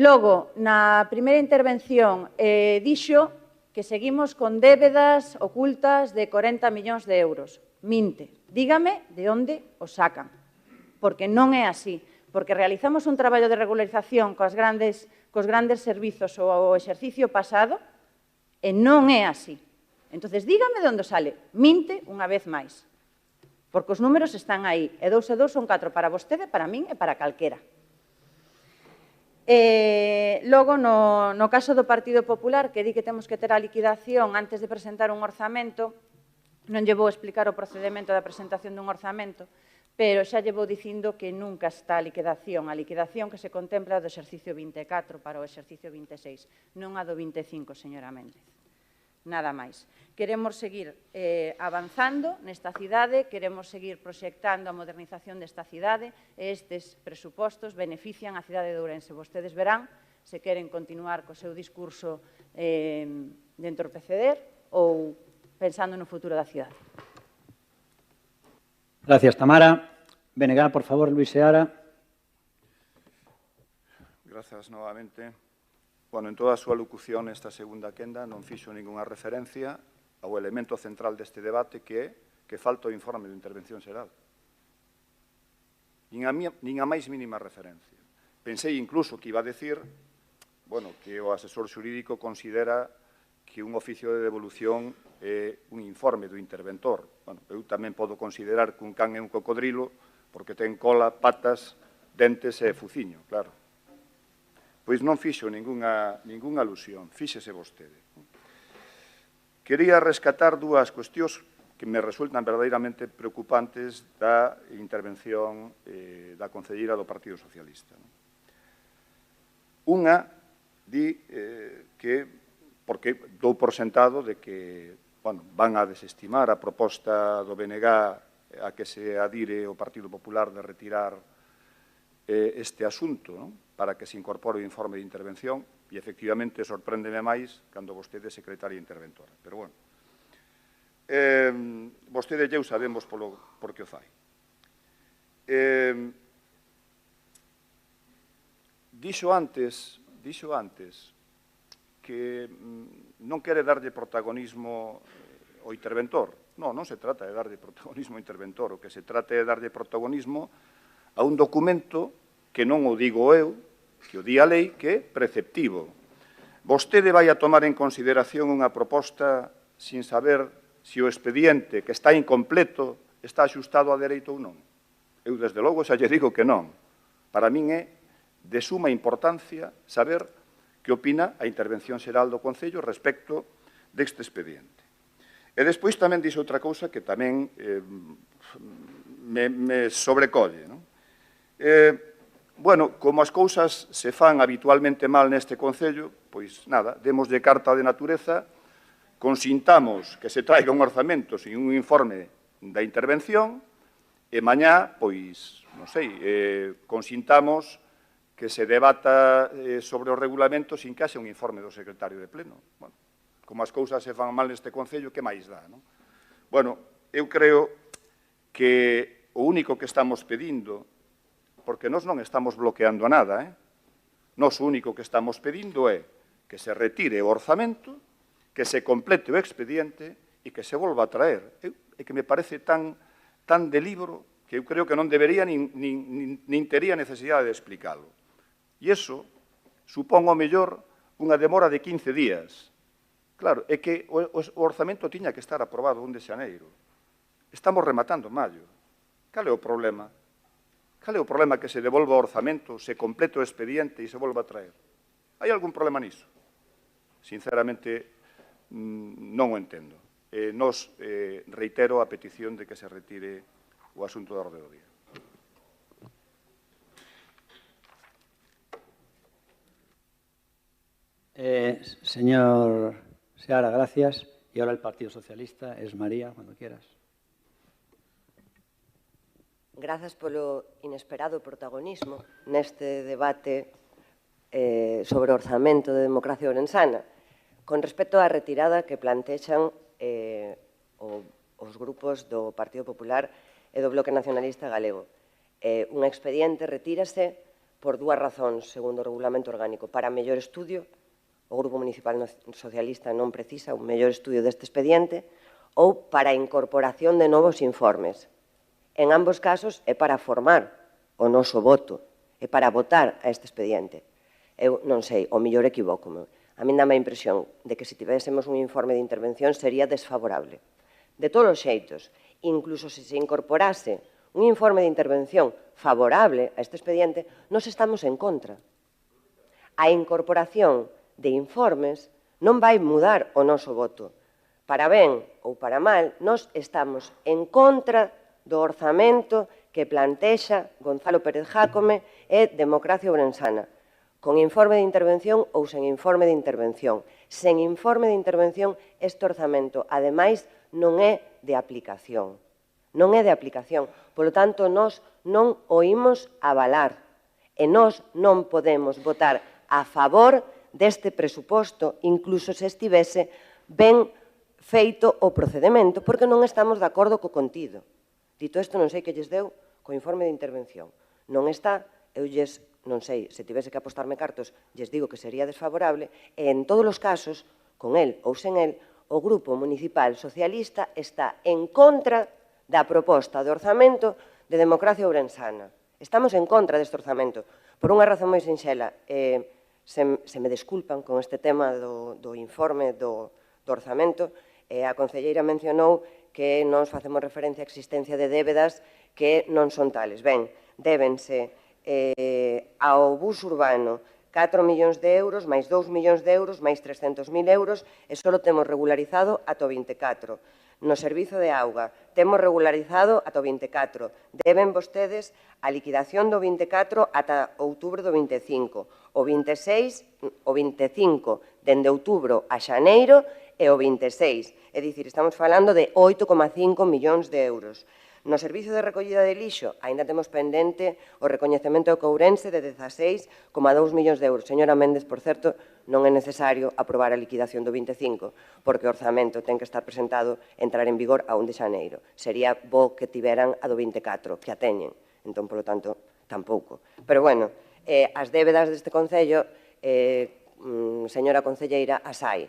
Logo, na primeira intervención, dixo que seguimos con débedas ocultas de 40 millóns de euros. Minte, dígame de onde os sacan, porque non é así, porque realizamos un traballo de regularización cos grandes servizos o exercicio pasado e non é así. Entón, dígame de onde sale. Minte unha vez máis, porque os números están aí, e 2 e 2 son 4 para vostede, para min e para calquera. Logo, no caso do Partido Popular, que di que temos que ter a liquidación antes de presentar un orzamento, non lle vou explicar o procedimento da presentación dun orzamento, pero xa lle vou dicindo que nunca está a liquidación que se contempla do exercicio 24 para o exercicio 26, non a do 25, señora Méndez. Nada máis. Queremos seguir avanzando nesta cidade, queremos seguir proxectando a modernización desta cidade e estes presupostos benefician a cidade de Ourense. Vostedes verán se queren continuar co seu discurso de entorpeceder ou pensando no futuro da cidade. Gracias, Tamara. BNG, por favor, Luis Seara. Grazas novamente. Bueno, en toda a súa locución nesta segunda quenda non fixo ningunha referencia ao elemento central deste debate que é que falta o informe de intervención xeral. Nin a máis mínima referencia. Pensei incluso que iba a decir, bueno, que o asesor xurídico considera que un oficio de devolución é un informe do interventor. Bueno, eu tamén podo considerar que un can é un cocodrilo porque ten cola, patas, dentes e fuciño, claro. Pois non fixo ningunha alusión, fíxese vostede. Quería rescatar dúas cuestións que me resultan verdadeiramente preocupantes da intervención da concelleira do Partido Socialista. Unha di que, porque dou por sentado de que van a desestimar a proposta do BNG a que se adire o Partido Popular de retirar este asunto, para que se incorpore o informe de intervención, e efectivamente sorpréndeme máis cando vostede é secretaria interventora. Pero, bueno, vostede e eu sabemos por que o fai. Dixo antes que non quere darlle protagonismo ao interventor. Non se trata de darlle protagonismo ao interventor, o que se trata é de darlle protagonismo a un documento que non o digo eu, que o di a lei, que é preceptivo. Vostede vai a tomar en consideración unha proposta sin saber se o expediente que está incompleto está axustado a dereito ou non. Eu, desde logo, xa lle digo que non. Para min é de suma importancia saber que opina a intervención xeral do Concello respecto deste expediente. E despois tamén dixo outra cousa que tamén me sobrecolle. Bueno, como as cousas se fan habitualmente mal neste Concello, pois nada, démoslle carta de natureza, consintamos que se traiga un orzamento sin un informe da intervención e mañá, pois, non sei, consintamos que se debata sobre o regulamento sin que haxe un informe do secretario de pleno. Bueno, como as cousas se fan mal neste Concello, que máis dá, non? Bueno, eu creo que o único que estamos pedindo, porque nós non estamos bloqueando a nada, nós o único que estamos pedindo é que se retire o orzamento, que se complete o expediente e que se volva a traer. É que me parece tan de libro que eu creo que non debería nin tería necesidade de explicalo. E iso supón ao mellor unha demora de 15 días. Claro, é que o orzamento tiña que estar aprobado 1 de xaneiro. Estamos rematando maio. Cal é o problema? Cal é o problema que se devolva o orzamento, se complete o expediente e se volva a traer? Hai algún problema niso? Sinceramente, non o entendo. Nos reitero a petición de que se retire o asunto da orde do día. Señor Seara, gracias. Y ahora el Partido Socialista es María, cuando quieras. Grazas polo inesperado protagonismo neste debate sobre o orzamento de democracia ourensana. Con respecto á retirada que plantexan os grupos do Partido Popular e do Bloque Nacionalista Galego. Un expediente retírase por dúas razóns, segundo o Regulamento Orgánico. Para mellor estudio, o Grupo Municipal Socialista non precisa un mellor estudio deste expediente, ou para a incorporación de novos informes. En ambos casos é para formar o noso voto, é para votar a este expediente. Eu non sei, o mellor equivócome. A mí dame a impresión de que se tivésemos un informe de intervención sería desfavorable. De todos os xeitos, incluso se se incorporase un informe de intervención favorable a este expediente, nós estamos en contra. A incorporación de informes non vai mudar o noso voto. Para ben ou para mal, nós estamos en contra do orzamento que plantexa Gonzalo Pérez Jácome e Democracia Ourensana, con informe de intervención ou sen informe de intervención. Sen informe de intervención, este orzamento, ademais, non é de aplicación. Non é de aplicación. Por lo tanto, nós non o imos avalar e nós non podemos votar a favor deste presuposto, incluso se estivese ben feito o procedemento, porque non estamos de acordo co contido. Dito isto, non sei que lles deu co informe de intervención. Non está, eu non sei, se tivese que apostarme cartos, lles digo que sería desfavorable, e en todos os casos, con el ou sen el, o Grupo Municipal Socialista está en contra da proposta de orzamento de Democracia Ourensana. Estamos en contra deste orzamento, por unha razón moi sinxela. Se me desculpan con este tema do informe do orzamento, a concelleira mencionou que nós facemos referencia á existencia de débedas que non son tales. Ben, débense ao bus urbano 4 millóns de euros, máis 2 millóns de euros, máis 300.000 euros, e só temos regularizado ata o 24. No servizo de auga, temos regularizado ata o 24. Deben vostedes a liquidación do 24 ata outubro do 25. O 26, o 25, dende outubro a xaneiro, e o 26. É dicir, estamos falando de 8,5 millóns de euros. No servizo de recollida de lixo, aínda temos pendente o recoñecemento de Courense de 16,2 millóns de euros. Señora Méndez, por certo, non é necesario aprobar a liquidación do 25, porque o orzamento ten que estar presentado e entrar en vigor a 1 de xaneiro. Sería bo que tiveran a do 24, que a teñen. Entón, polo tanto, tampouco. Pero, bueno, as débedas deste Concello, señora concelleira, as hai.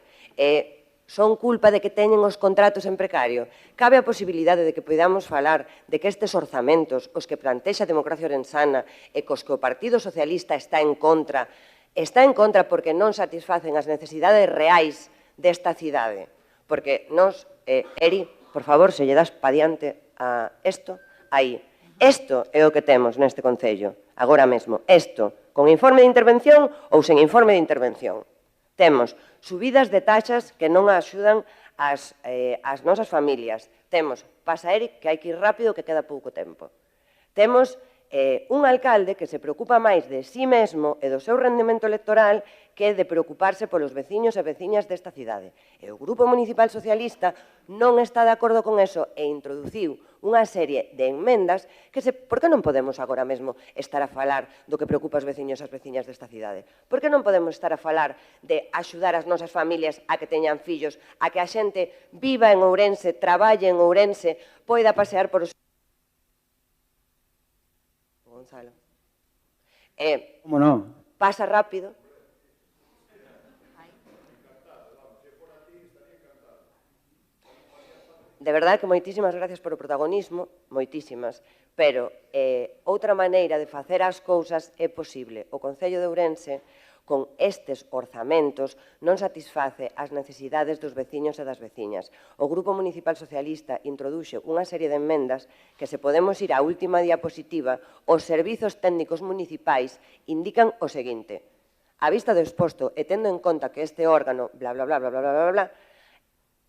Son culpa de que teñen os contratos en precario. Cabe a posibilidade de que podamos falar de que estes orzamentos, os que plantexa a Democracia Ourensana e cos que o Partido Socialista está en contra porque non satisfacen as necesidades reais desta cidade. Porque nos, Eri, por favor, se lle das pa diante a isto, aí. Isto é o que temos neste Concello, agora mesmo. Isto, con informe de intervención ou sen informe de intervención. Temos subidas de taxas que non axudan as nosas familias. Temos pasa, Eric, que hai que ir rápido, que queda pouco tempo. Temos Un alcalde que se preocupa máis de sí mesmo e do seu rendemento electoral que de preocuparse polos veciños e veciñas desta cidade. E o Grupo Municipal Socialista non está de acordo con eso e introduciu unha serie de enmendas que por que non podemos agora mesmo estar a falar do que preocupa os veciños e as veciñas desta cidade? Por que non podemos estar a falar de axudar as nosas familias a que teñan fillos, a que a xente viva en Ourense, traballe en Ourense, poida pasear por os... Gonzalo. Como non? Pasa rápido. De verdade que moitísimas gracias polo protagonismo, moitísimas, pero outra maneira de facer as cousas é posible. O Concello de Ourense, con estes orzamentos, non satisface as necesidades dos veciños e das veciñas. O Grupo Municipal Socialista introduxe unha serie de enmendas que, se podemos ir á última diapositiva, os servizos técnicos municipais indican o seguinte: a vista do exposto e tendo en conta que este órgano, bla, bla, bla, bla, bla, bla, bla,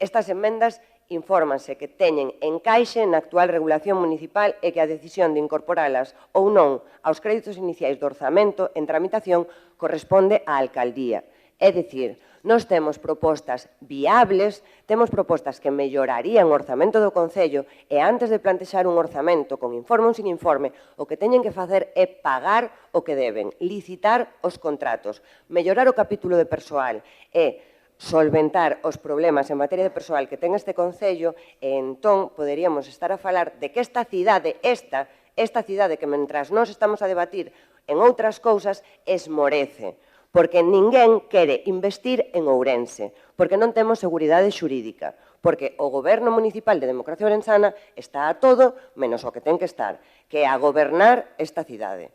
estas enmendas infórmanse que teñen encaixe na actual regulación municipal e que a decisión de incorporalas ou non aos créditos iniciais do orzamento en tramitación corresponde á alcaldía. É dicir, nós temos propostas viables, temos propostas que mellorarían o orzamento do Concello e antes de plantexar un orzamento con informe ou sin informe, o que teñen que facer é pagar o que deben, licitar os contratos, mellorar o capítulo de persoal e solventar os problemas en materia de persoal que ten este Concello, e entón poderíamos estar a falar de que esta cidade que mentras nós estamos a debatir en outras cousas, esmorece, porque ninguén quere investir en Ourense, porque non temos seguridade xurídica, porque o Goberno Municipal de Democracia Ourensana está a todo menos o que ten que estar, que é a gobernar esta cidade.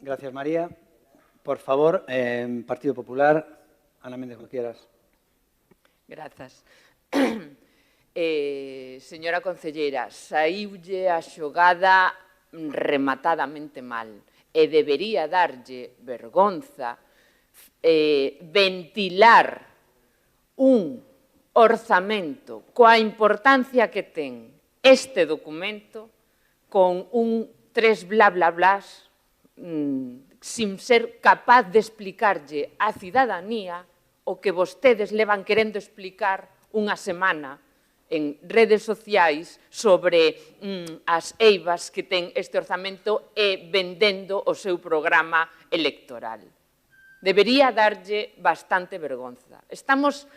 Gracias, María. Por favor, Partido Popular, Ana Méndez, como quieras. Grazas. Señora concelleira, saíulle a xogada rematadamente mal e debería darlle vergonza ventilar un orzamento coa importancia que ten este documento con un tres bla bla blas sin ser capaz de explicarlle á cidadanía o que vostedes levan querendo explicar unha semana en redes sociais sobre as eivas que ten este orzamento e vendendo o seu programa electoral. Debería darlle bastante vergonza. Estamos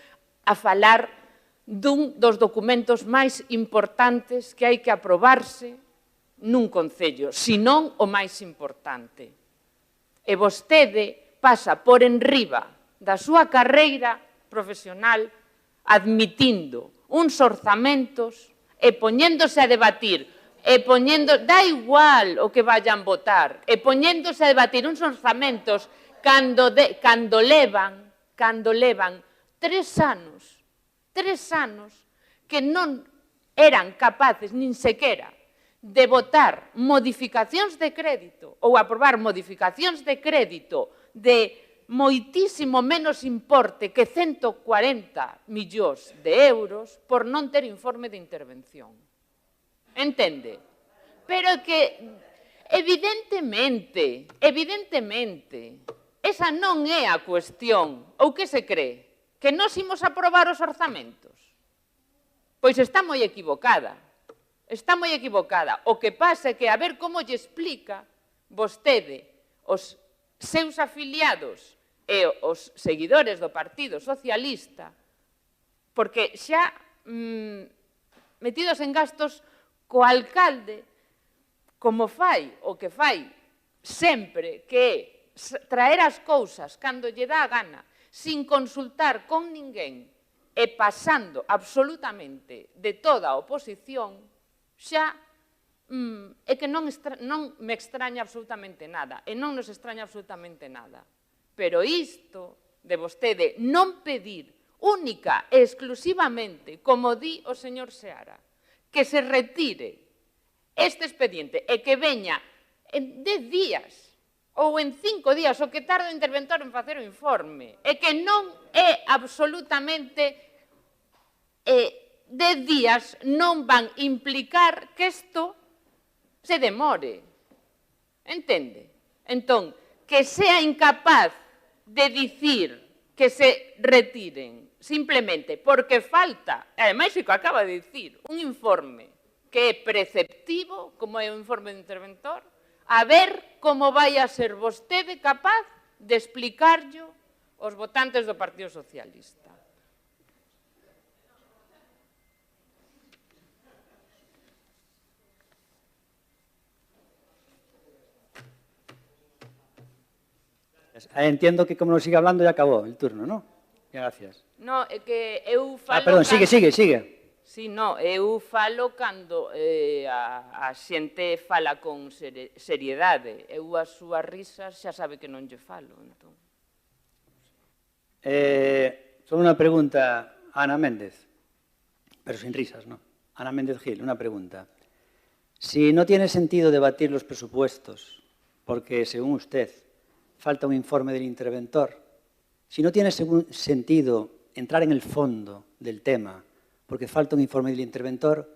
a falar dun dos documentos máis importantes que hai que aprobarse nun concello, senón o máis importante. E vostede pasa por enriba da súa carreira profesional admitindo uns orzamentos e poñéndose a debatir, dá igual o que vayan votar, e poñéndose a debatir uns orzamentos cando levan 3 anos que non eran capaces nin sequera de votar modificacións de crédito ou aprobar modificacións de crédito de moitísimo menos importe que 140 millóns de euros por non ter informe de intervención. Entende? Pero que, evidentemente, esa non é a cuestión. Ou que se cree? Que nós imos aprobar os orzamentos? Pois está moi equivocada. Está moi equivocada. O que pasa é que a ver como lle explica vostede os seus afiliados e os seguidores do Partido Socialista, porque xa metidos en gastos co alcalde, como fai o que fai sempre, que é traer as cousas cando lle dá a gana, sin consultar con ninguén e pasando absolutamente de toda a oposición, xa é que non me extraña absolutamente nada, e non nos extraña absolutamente nada. Pero isto de vostede non pedir única e exclusivamente, como di o señor Seara, que se retire este expediente e que veña en 10 días ou en 5 días o que tarda o interventor en facer o informe, e que non é absolutamente 10 días non van implicar que isto se demore. Entende? Entón, que sea incapaz de dicir que se retiren simplemente porque falta, e ademais o que acaba de dicir, un informe que é preceptivo, como é o informe do interventor, a ver como vai a ser vostede capaz de explicarllo aos votantes do Partido Socialista. Entiendo que como non sigue hablando ya acabou el turno, non? Gracias. No, é que eu falo... Perdón, sigue. Sí, no, eu falo cando a xente fala con seriedade. Eu as súas risas xa sabe que non lle falo, entón. Só unha pregunta a Ana Méndez, pero sin risas, ¿no? Ana Méndez Gil, una pregunta. Si no tiene sentido debatir los presupuestos, porque según usted falta un informe del interventor, si no tiene sentido entrar en el fondo del tema, porque falta un informe del interventor,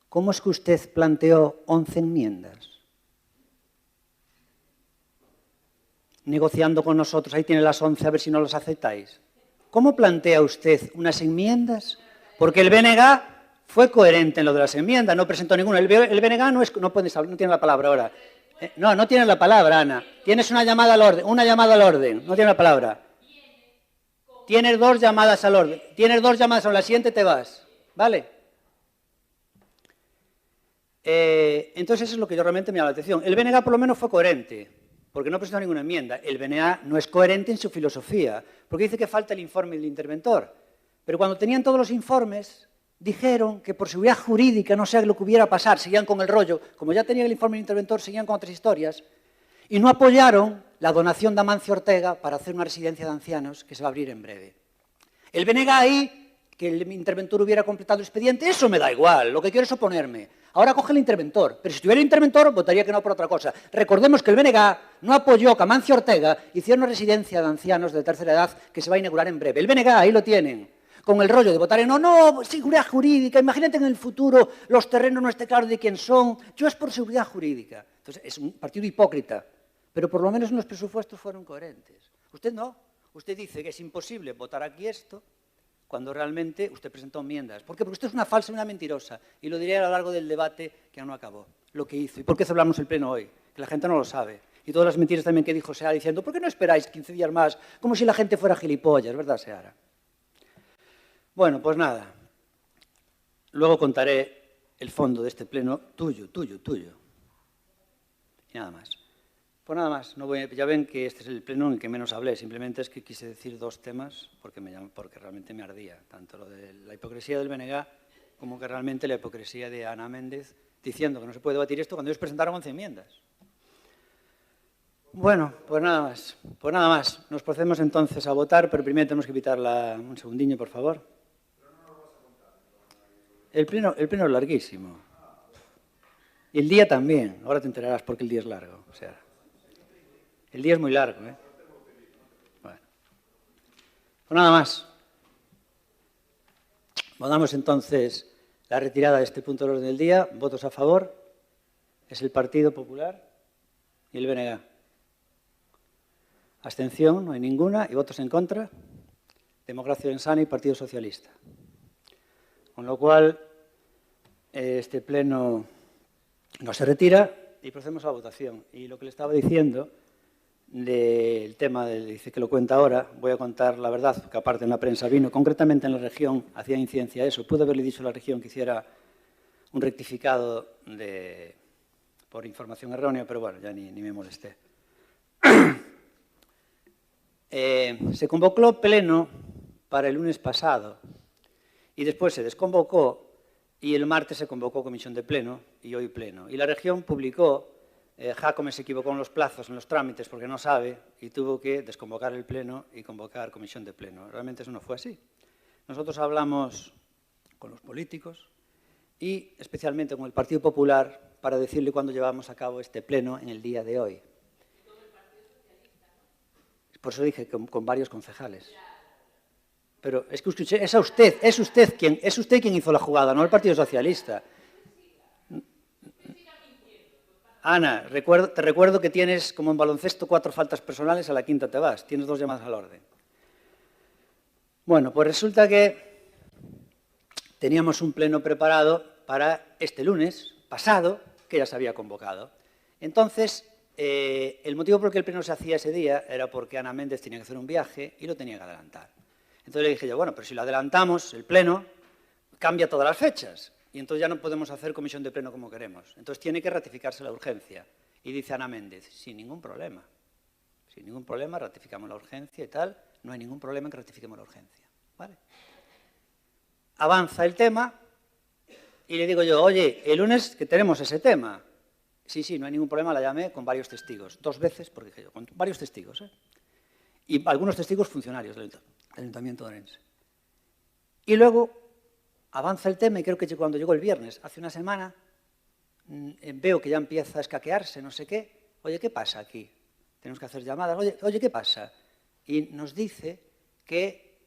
¿cómo es que usted planteó 11 enmiendas? Negociando con nosotros, ahí tiene las 11, a ver si no las aceptáis. ¿Cómo plantea usted unas enmiendas? Porque el BNG fue coherente en lo de las enmiendas, no presentó ninguna. El BNG no tiene la palabra ahora. No tiene la palabra, Ana. Tienes una llamada al orden, no tiene la palabra. Tienes 2 llamadas al orden. La siguiente te vas. ¿Vale? Entonces eso es lo que yo realmente me llama la atención. El BNG por lo menos fue coherente, porque no presentó ninguna enmienda. El BNG no es coherente en su filosofía, porque dice que falta el informe del interventor. Pero cuando tenían todos los informes, dijeron que por seguridad jurídica, no sé lo que hubiera pasado, seguían con el rollo. Como ya tenían el informe del interventor, seguían con otras historias. Y no apoyaron la donación de Amancio Ortega para hacer una residencia de ancianos que se va a abrir en breve. El BNG ahí, que el interventor hubiera completado el expediente, eso me da igual, lo que quiero es oponerme. Ahora coge el interventor, pero si tuviera el interventor votaría que no por otra cosa. Recordemos que el BNG no apoyó que Amancio Ortega hiciera una residencia de ancianos de tercera edad que se va a inaugurar en breve. El BNG, ahí lo tienen, con el rollo de votar en no, seguridad jurídica, imagínate en el futuro los terrenos no esté claro de quién son, yo es por seguridad jurídica. Entonces es un partido hipócrita, pero por lo menos en los presupuestos fueron coherentes. Usted no, usted dice que es imposible votar aquí esto, cuando realmente usted presentó enmiendas. ¿Por qué? Porque usted es una falsa y una mentirosa. Y lo diré a lo largo del debate que no acabó, lo que hizo. ¿Y por qué celebramos el pleno hoy? Que la gente no lo sabe. Y todas las mentiras también que dijo Seara diciendo, ¿por qué no esperáis 15 días más? Como si la gente fuera gilipollas, ¿verdad, Seara? Bueno, pues nada. Luego contaré el fondo de este pleno tuyo. Y nada más. Pues nada más, ya ven que este es el pleno en el que menos hablé, simplemente es que quise decir 2 temas porque realmente me ardía, tanto lo de la hipocresía del BNG como que realmente la hipocresía de Ana Méndez diciendo que no se puede debatir esto cuando ellos presentaron 11 enmiendas. Bueno, pues nada más. Nos procedemos entonces a votar, pero primero tenemos que quitar un segundinho, por favor. El pleno es larguísimo. Y el día también, ahora te enterarás porque el día es largo, o sea... El día es muy largo, ¿eh? Bueno. Pues nada más. Votamos entonces la retirada de este punto del orden del día. Votos a favor. Es el Partido Popular y el BNG. Abstención, no hay ninguna. Y votos en contra. Democracia Insana y Partido Socialista. Con lo cual, este pleno no se retira y procedemos a la votación. Y lo que le estaba diciendo... del tema, dice que lo cuenta ahora, voy a contar la verdad, que aparte en la prensa vino, concretamente en la región, hacía incidencia a eso. Pude haberle dicho a la región que hiciera un rectificado por información errónea, pero bueno, ya ni me molesté. Se convocó pleno para el lunes pasado y después se desconvocó y el martes se convocó comisión de pleno y hoy pleno. Y la región publicó... Jacome se equivocó en los plazos, en los trámites, porque no sabe, y tuvo que desconvocar el pleno y convocar comisión de pleno. Realmente eso no fue así. Nosotros hablamos con los políticos y especialmente con el Partido Popular para decirle cuándo llevamos a cabo este pleno en el día de hoy. Por eso dije con varios concejales. Pero es que escuché, es usted quien hizo la jugada, no el Partido Socialista. Ana, te recuerdo que tienes, como en baloncesto, 4 faltas personales, a la quinta te vas. Tienes 2 llamadas al orden. Bueno, pues resulta que teníamos un pleno preparado para este lunes pasado, que ya se había convocado. Entonces, el motivo por el que el pleno se hacía ese día era porque Ana Méndez tenía que hacer un viaje y lo tenía que adelantar. Entonces le dije yo, bueno, pero si lo adelantamos, el pleno cambia todas las fechas. Y entonces ya no podemos hacer comisión de pleno como queremos. Entonces tiene que ratificarse la urgencia. Y dice Ana Méndez, sin ningún problema. Sin ningún problema, ratificamos la urgencia y tal. No hay ningún problema en que ratifiquemos la urgencia. ¿Vale? Avanza el tema y le digo yo, oye, el lunes que tenemos ese tema. Sí, no hay ningún problema, la llamé con varios testigos. 2 veces, porque dije yo, con varios testigos. Y algunos testigos funcionarios del Ayuntamiento de Orense. Y luego avanza el tema y creo que cuando llegó el viernes, hace una semana, veo que ya empieza a escaquearse, no sé qué. Oye, ¿qué pasa aquí? Tenemos que hacer llamadas. Oye, ¿qué pasa? Y nos dice que,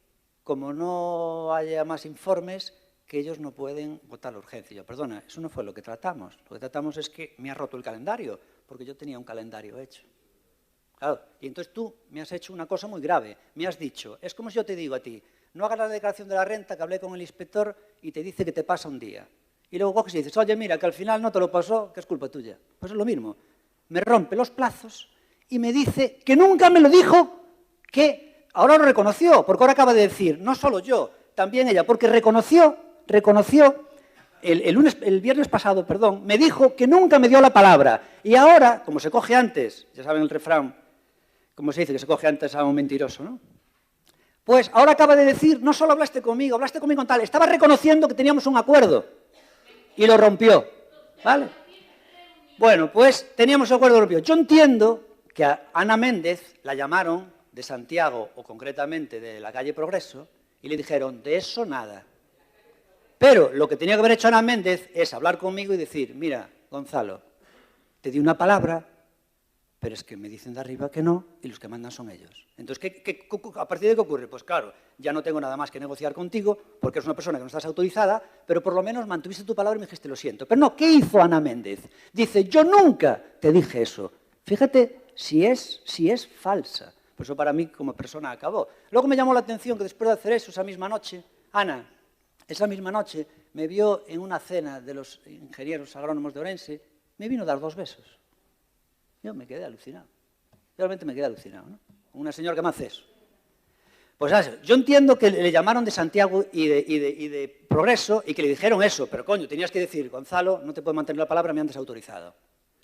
como no haya más informes, que ellos no pueden votar la urgencia. Yo, perdona, eso no fue lo que tratamos. Lo que tratamos es que me has roto el calendario, porque yo tenía un calendario hecho. Claro, y entonces tú me has hecho una cosa muy grave. Me has dicho, es como si yo te digo a ti, no hagas la declaración de la renta, que hablé con el inspector y te dice que te pasa un día. Y luego coges y dices, oye, mira, que al final no te lo pasó, que es culpa tuya. Pues es lo mismo. Me rompe los plazos y me dice que nunca me lo dijo, que ahora lo reconoció, porque ahora acaba de decir, no solo yo, también ella, porque reconoció el viernes pasado, perdón, me dijo que nunca me dio la palabra. Y ahora, como se coge antes, ya saben el refrán, como se dice, que se coge antes a un mentiroso, ¿no? Pues ahora acaba de decir, no solo hablaste conmigo en tal, estaba reconociendo que teníamos un acuerdo y lo rompió, ¿vale? Bueno, pues teníamos un acuerdo y lo rompió. Yo entiendo que a Ana Méndez la llamaron de Santiago, o concretamente de la calle Progreso, y le dijeron, de eso nada. Pero lo que tenía que haber hecho Ana Méndez es hablar conmigo y decir, mira, Gonzalo, te di una palabra, pero es que me dicen de arriba que no, y los que mandan son ellos. Entonces, ¿a partir de qué ocurre? Pues claro, ya no tengo nada más que negociar contigo, porque eres una persona que no estás autorizada, pero por lo menos mantuviste tu palabra y me dijiste, lo siento. Pero no, ¿qué hizo Ana Méndez? Dice, yo nunca te dije eso. Fíjate si es falsa. Por eso para mí, como persona, acabó. Luego me llamó la atención que después de hacer eso, esa misma noche, Ana, esa misma noche, me vio en una cena de los ingenieros agrónomos de Orense, me vino a dar 2 besos. Yo me quedé alucinado. Realmente me quedé alucinado, ¿no? Una señora que me hace eso. Pues yo entiendo que le llamaron de Santiago y de Progreso y que le dijeron eso, pero coño, tenías que decir, Gonzalo, no te puedo mantener la palabra, me han desautorizado.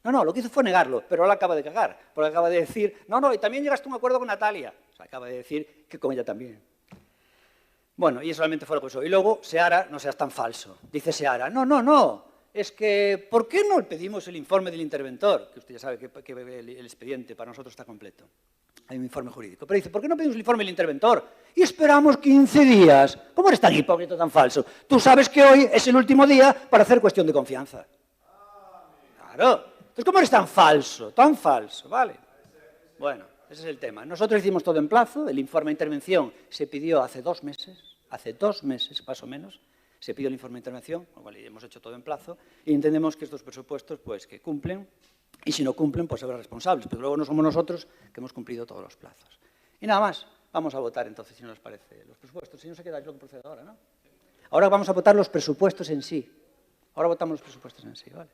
No, lo que hizo fue negarlo, pero ahora acaba de cagar, porque acaba de decir, no, y también llegaste a un acuerdo con Natalia. O sea, acaba de decir que con ella también. Bueno, y eso solamente fue lo que pasó. Y luego, Seara, no seas tan falso. Dice Seara, no, es que, ¿por qué no pedimos el informe del interventor? Que usted ya sabe que el expediente para nosotros está completo. Hay un informe jurídico. Pero dice, ¿por qué no pedimos el informe del interventor? Y esperamos 15 días. ¿Cómo eres tan hipócrita, tan falso? Tú sabes que hoy es el último día para hacer cuestión de confianza. Claro. Entonces, ¿cómo eres tan falso? Tan falso, ¿vale? Bueno, ese es el tema. Nosotros hicimos todo en plazo. El informe de intervención se pidió hace 2 meses, más o menos. Se pidió el informe de intervención, con lo cual hemos hecho todo en plazo, y entendemos que estos presupuestos, pues, que cumplen, y si no cumplen, pues habrá responsables, pero luego no somos nosotros que hemos cumplido todos los plazos. Y nada más, vamos a votar entonces, si no les parece, los presupuestos. Si no se queda, es lo que procede ahora, ¿no? Ahora vamos a votar los presupuestos en sí. Ahora votamos los presupuestos en sí, ¿vale?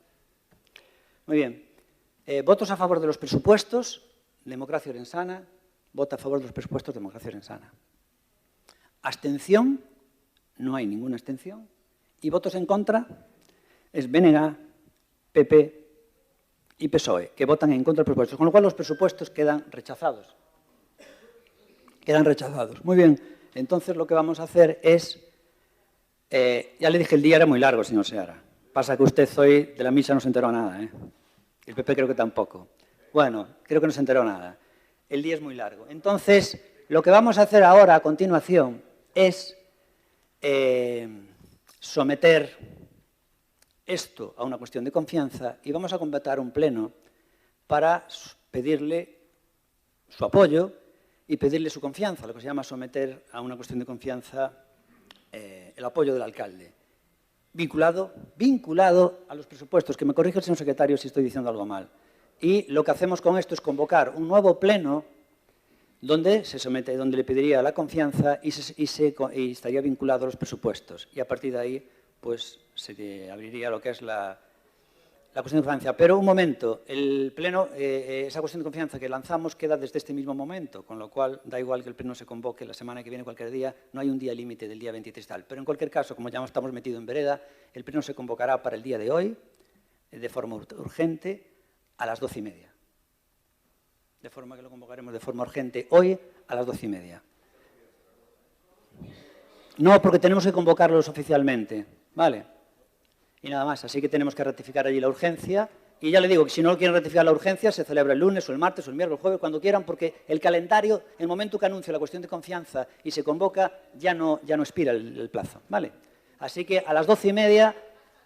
Muy bien. Votos a favor de los presupuestos, Democracia Orensana. Vota a favor de los presupuestos, Democracia Orensana. Abstención. No hay ninguna abstención. Y votos en contra es BNG, PP y PSOE, que votan en contra de los presupuestos. Con lo cual los presupuestos quedan rechazados. Quedan rechazados. Muy bien. Entonces lo que vamos a hacer es... ya le dije, el día era muy largo, señor Seara. Pasa que usted hoy de la misa no se enteró nada, ¿eh? El PP creo que tampoco. Bueno, creo que no se enteró nada. El día es muy largo. Entonces, lo que vamos a hacer ahora, a continuación, es... someter esto a una cuestión de confianza y vamos a convocar un pleno para pedirle su apoyo y pedirle su confianza, lo que se llama someter a una cuestión de confianza el apoyo del alcalde. vinculado a los presupuestos, que me corrige el señor secretario si estoy diciendo algo mal. Y lo que hacemos con esto es convocar un nuevo pleno donde donde le pediría la confianza y estaría vinculado a los presupuestos. Y a partir de ahí, pues, se abriría lo que es la cuestión de confianza. Pero un momento, el pleno, esa cuestión de confianza que lanzamos queda desde este mismo momento, con lo cual da igual que el pleno se convoque la semana que viene, cualquier día, no hay un día límite del día 23 tal. Pero en cualquier caso, como ya estamos metidos en vereda, el pleno se convocará para el día de hoy, de forma urgente, a las 12:30. De forma que lo convocaremos de forma urgente hoy a las 12:30. No, porque tenemos que convocarlos oficialmente, ¿vale? Y nada más, así que tenemos que ratificar allí la urgencia. Y ya le digo que si no quieren ratificar la urgencia, se celebra el lunes o el martes o el miércoles, el jueves, cuando quieran, porque el calendario, el momento que anuncie la cuestión de confianza y se convoca, ya no expira el plazo, ¿vale? Así que a las 12:30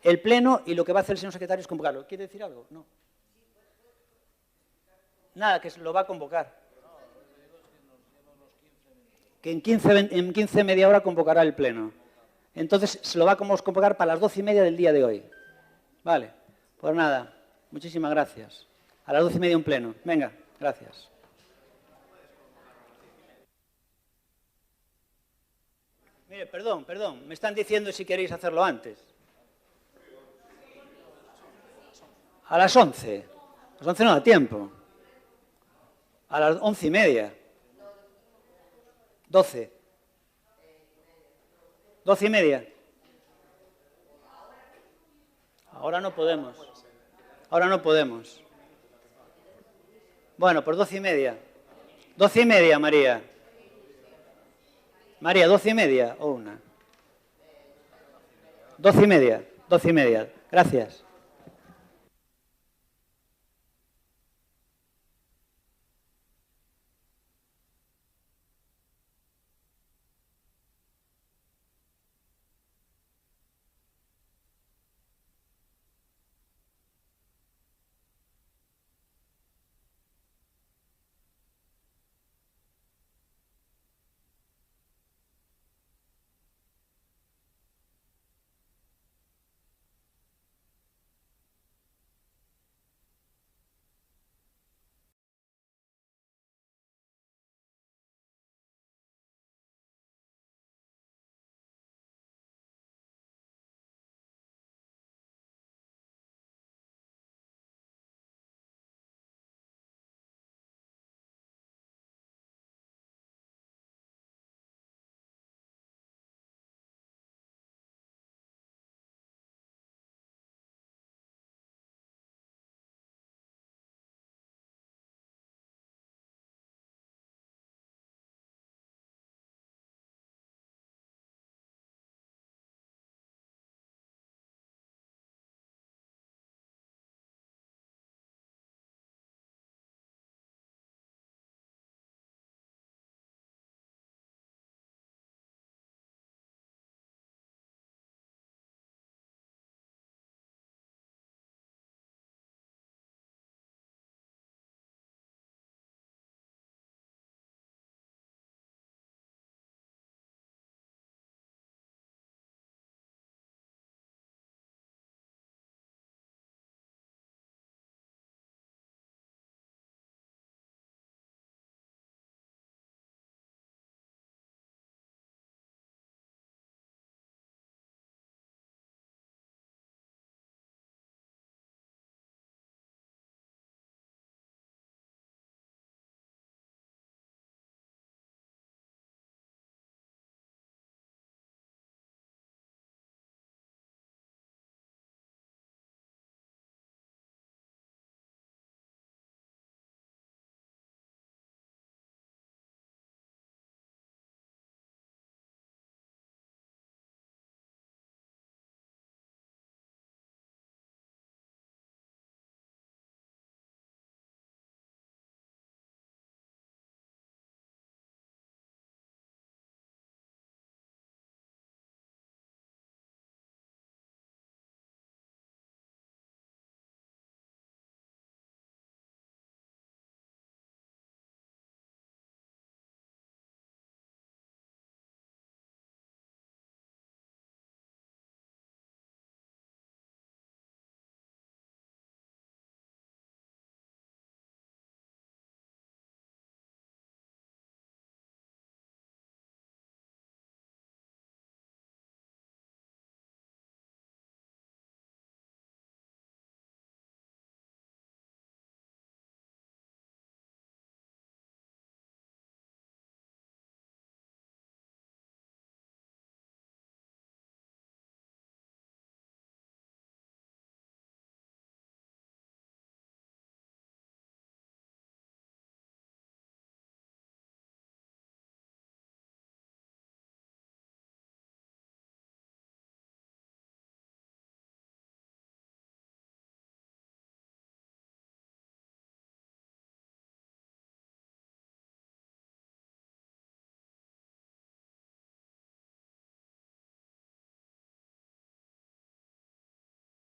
el pleno, y lo que va a hacer el señor secretario es convocarlo. ¿Quiere decir algo? No. Nada, que lo va a convocar. Que en 15 media hora convocará el pleno. Entonces, se lo va a convocar para las 12:30 del día de hoy. Vale, pues nada, muchísimas gracias. A las 12:30 un pleno. Venga, gracias. Mire, perdón, me están diciendo si queréis hacerlo antes. A las 11. A las 11 no da tiempo. A las 11:30. 12. 12:30. Ahora no podemos. Ahora no podemos. Bueno, pues 12:30. 12:30, María. María, 12:30 o una. 12:30. 12:30. Gracias.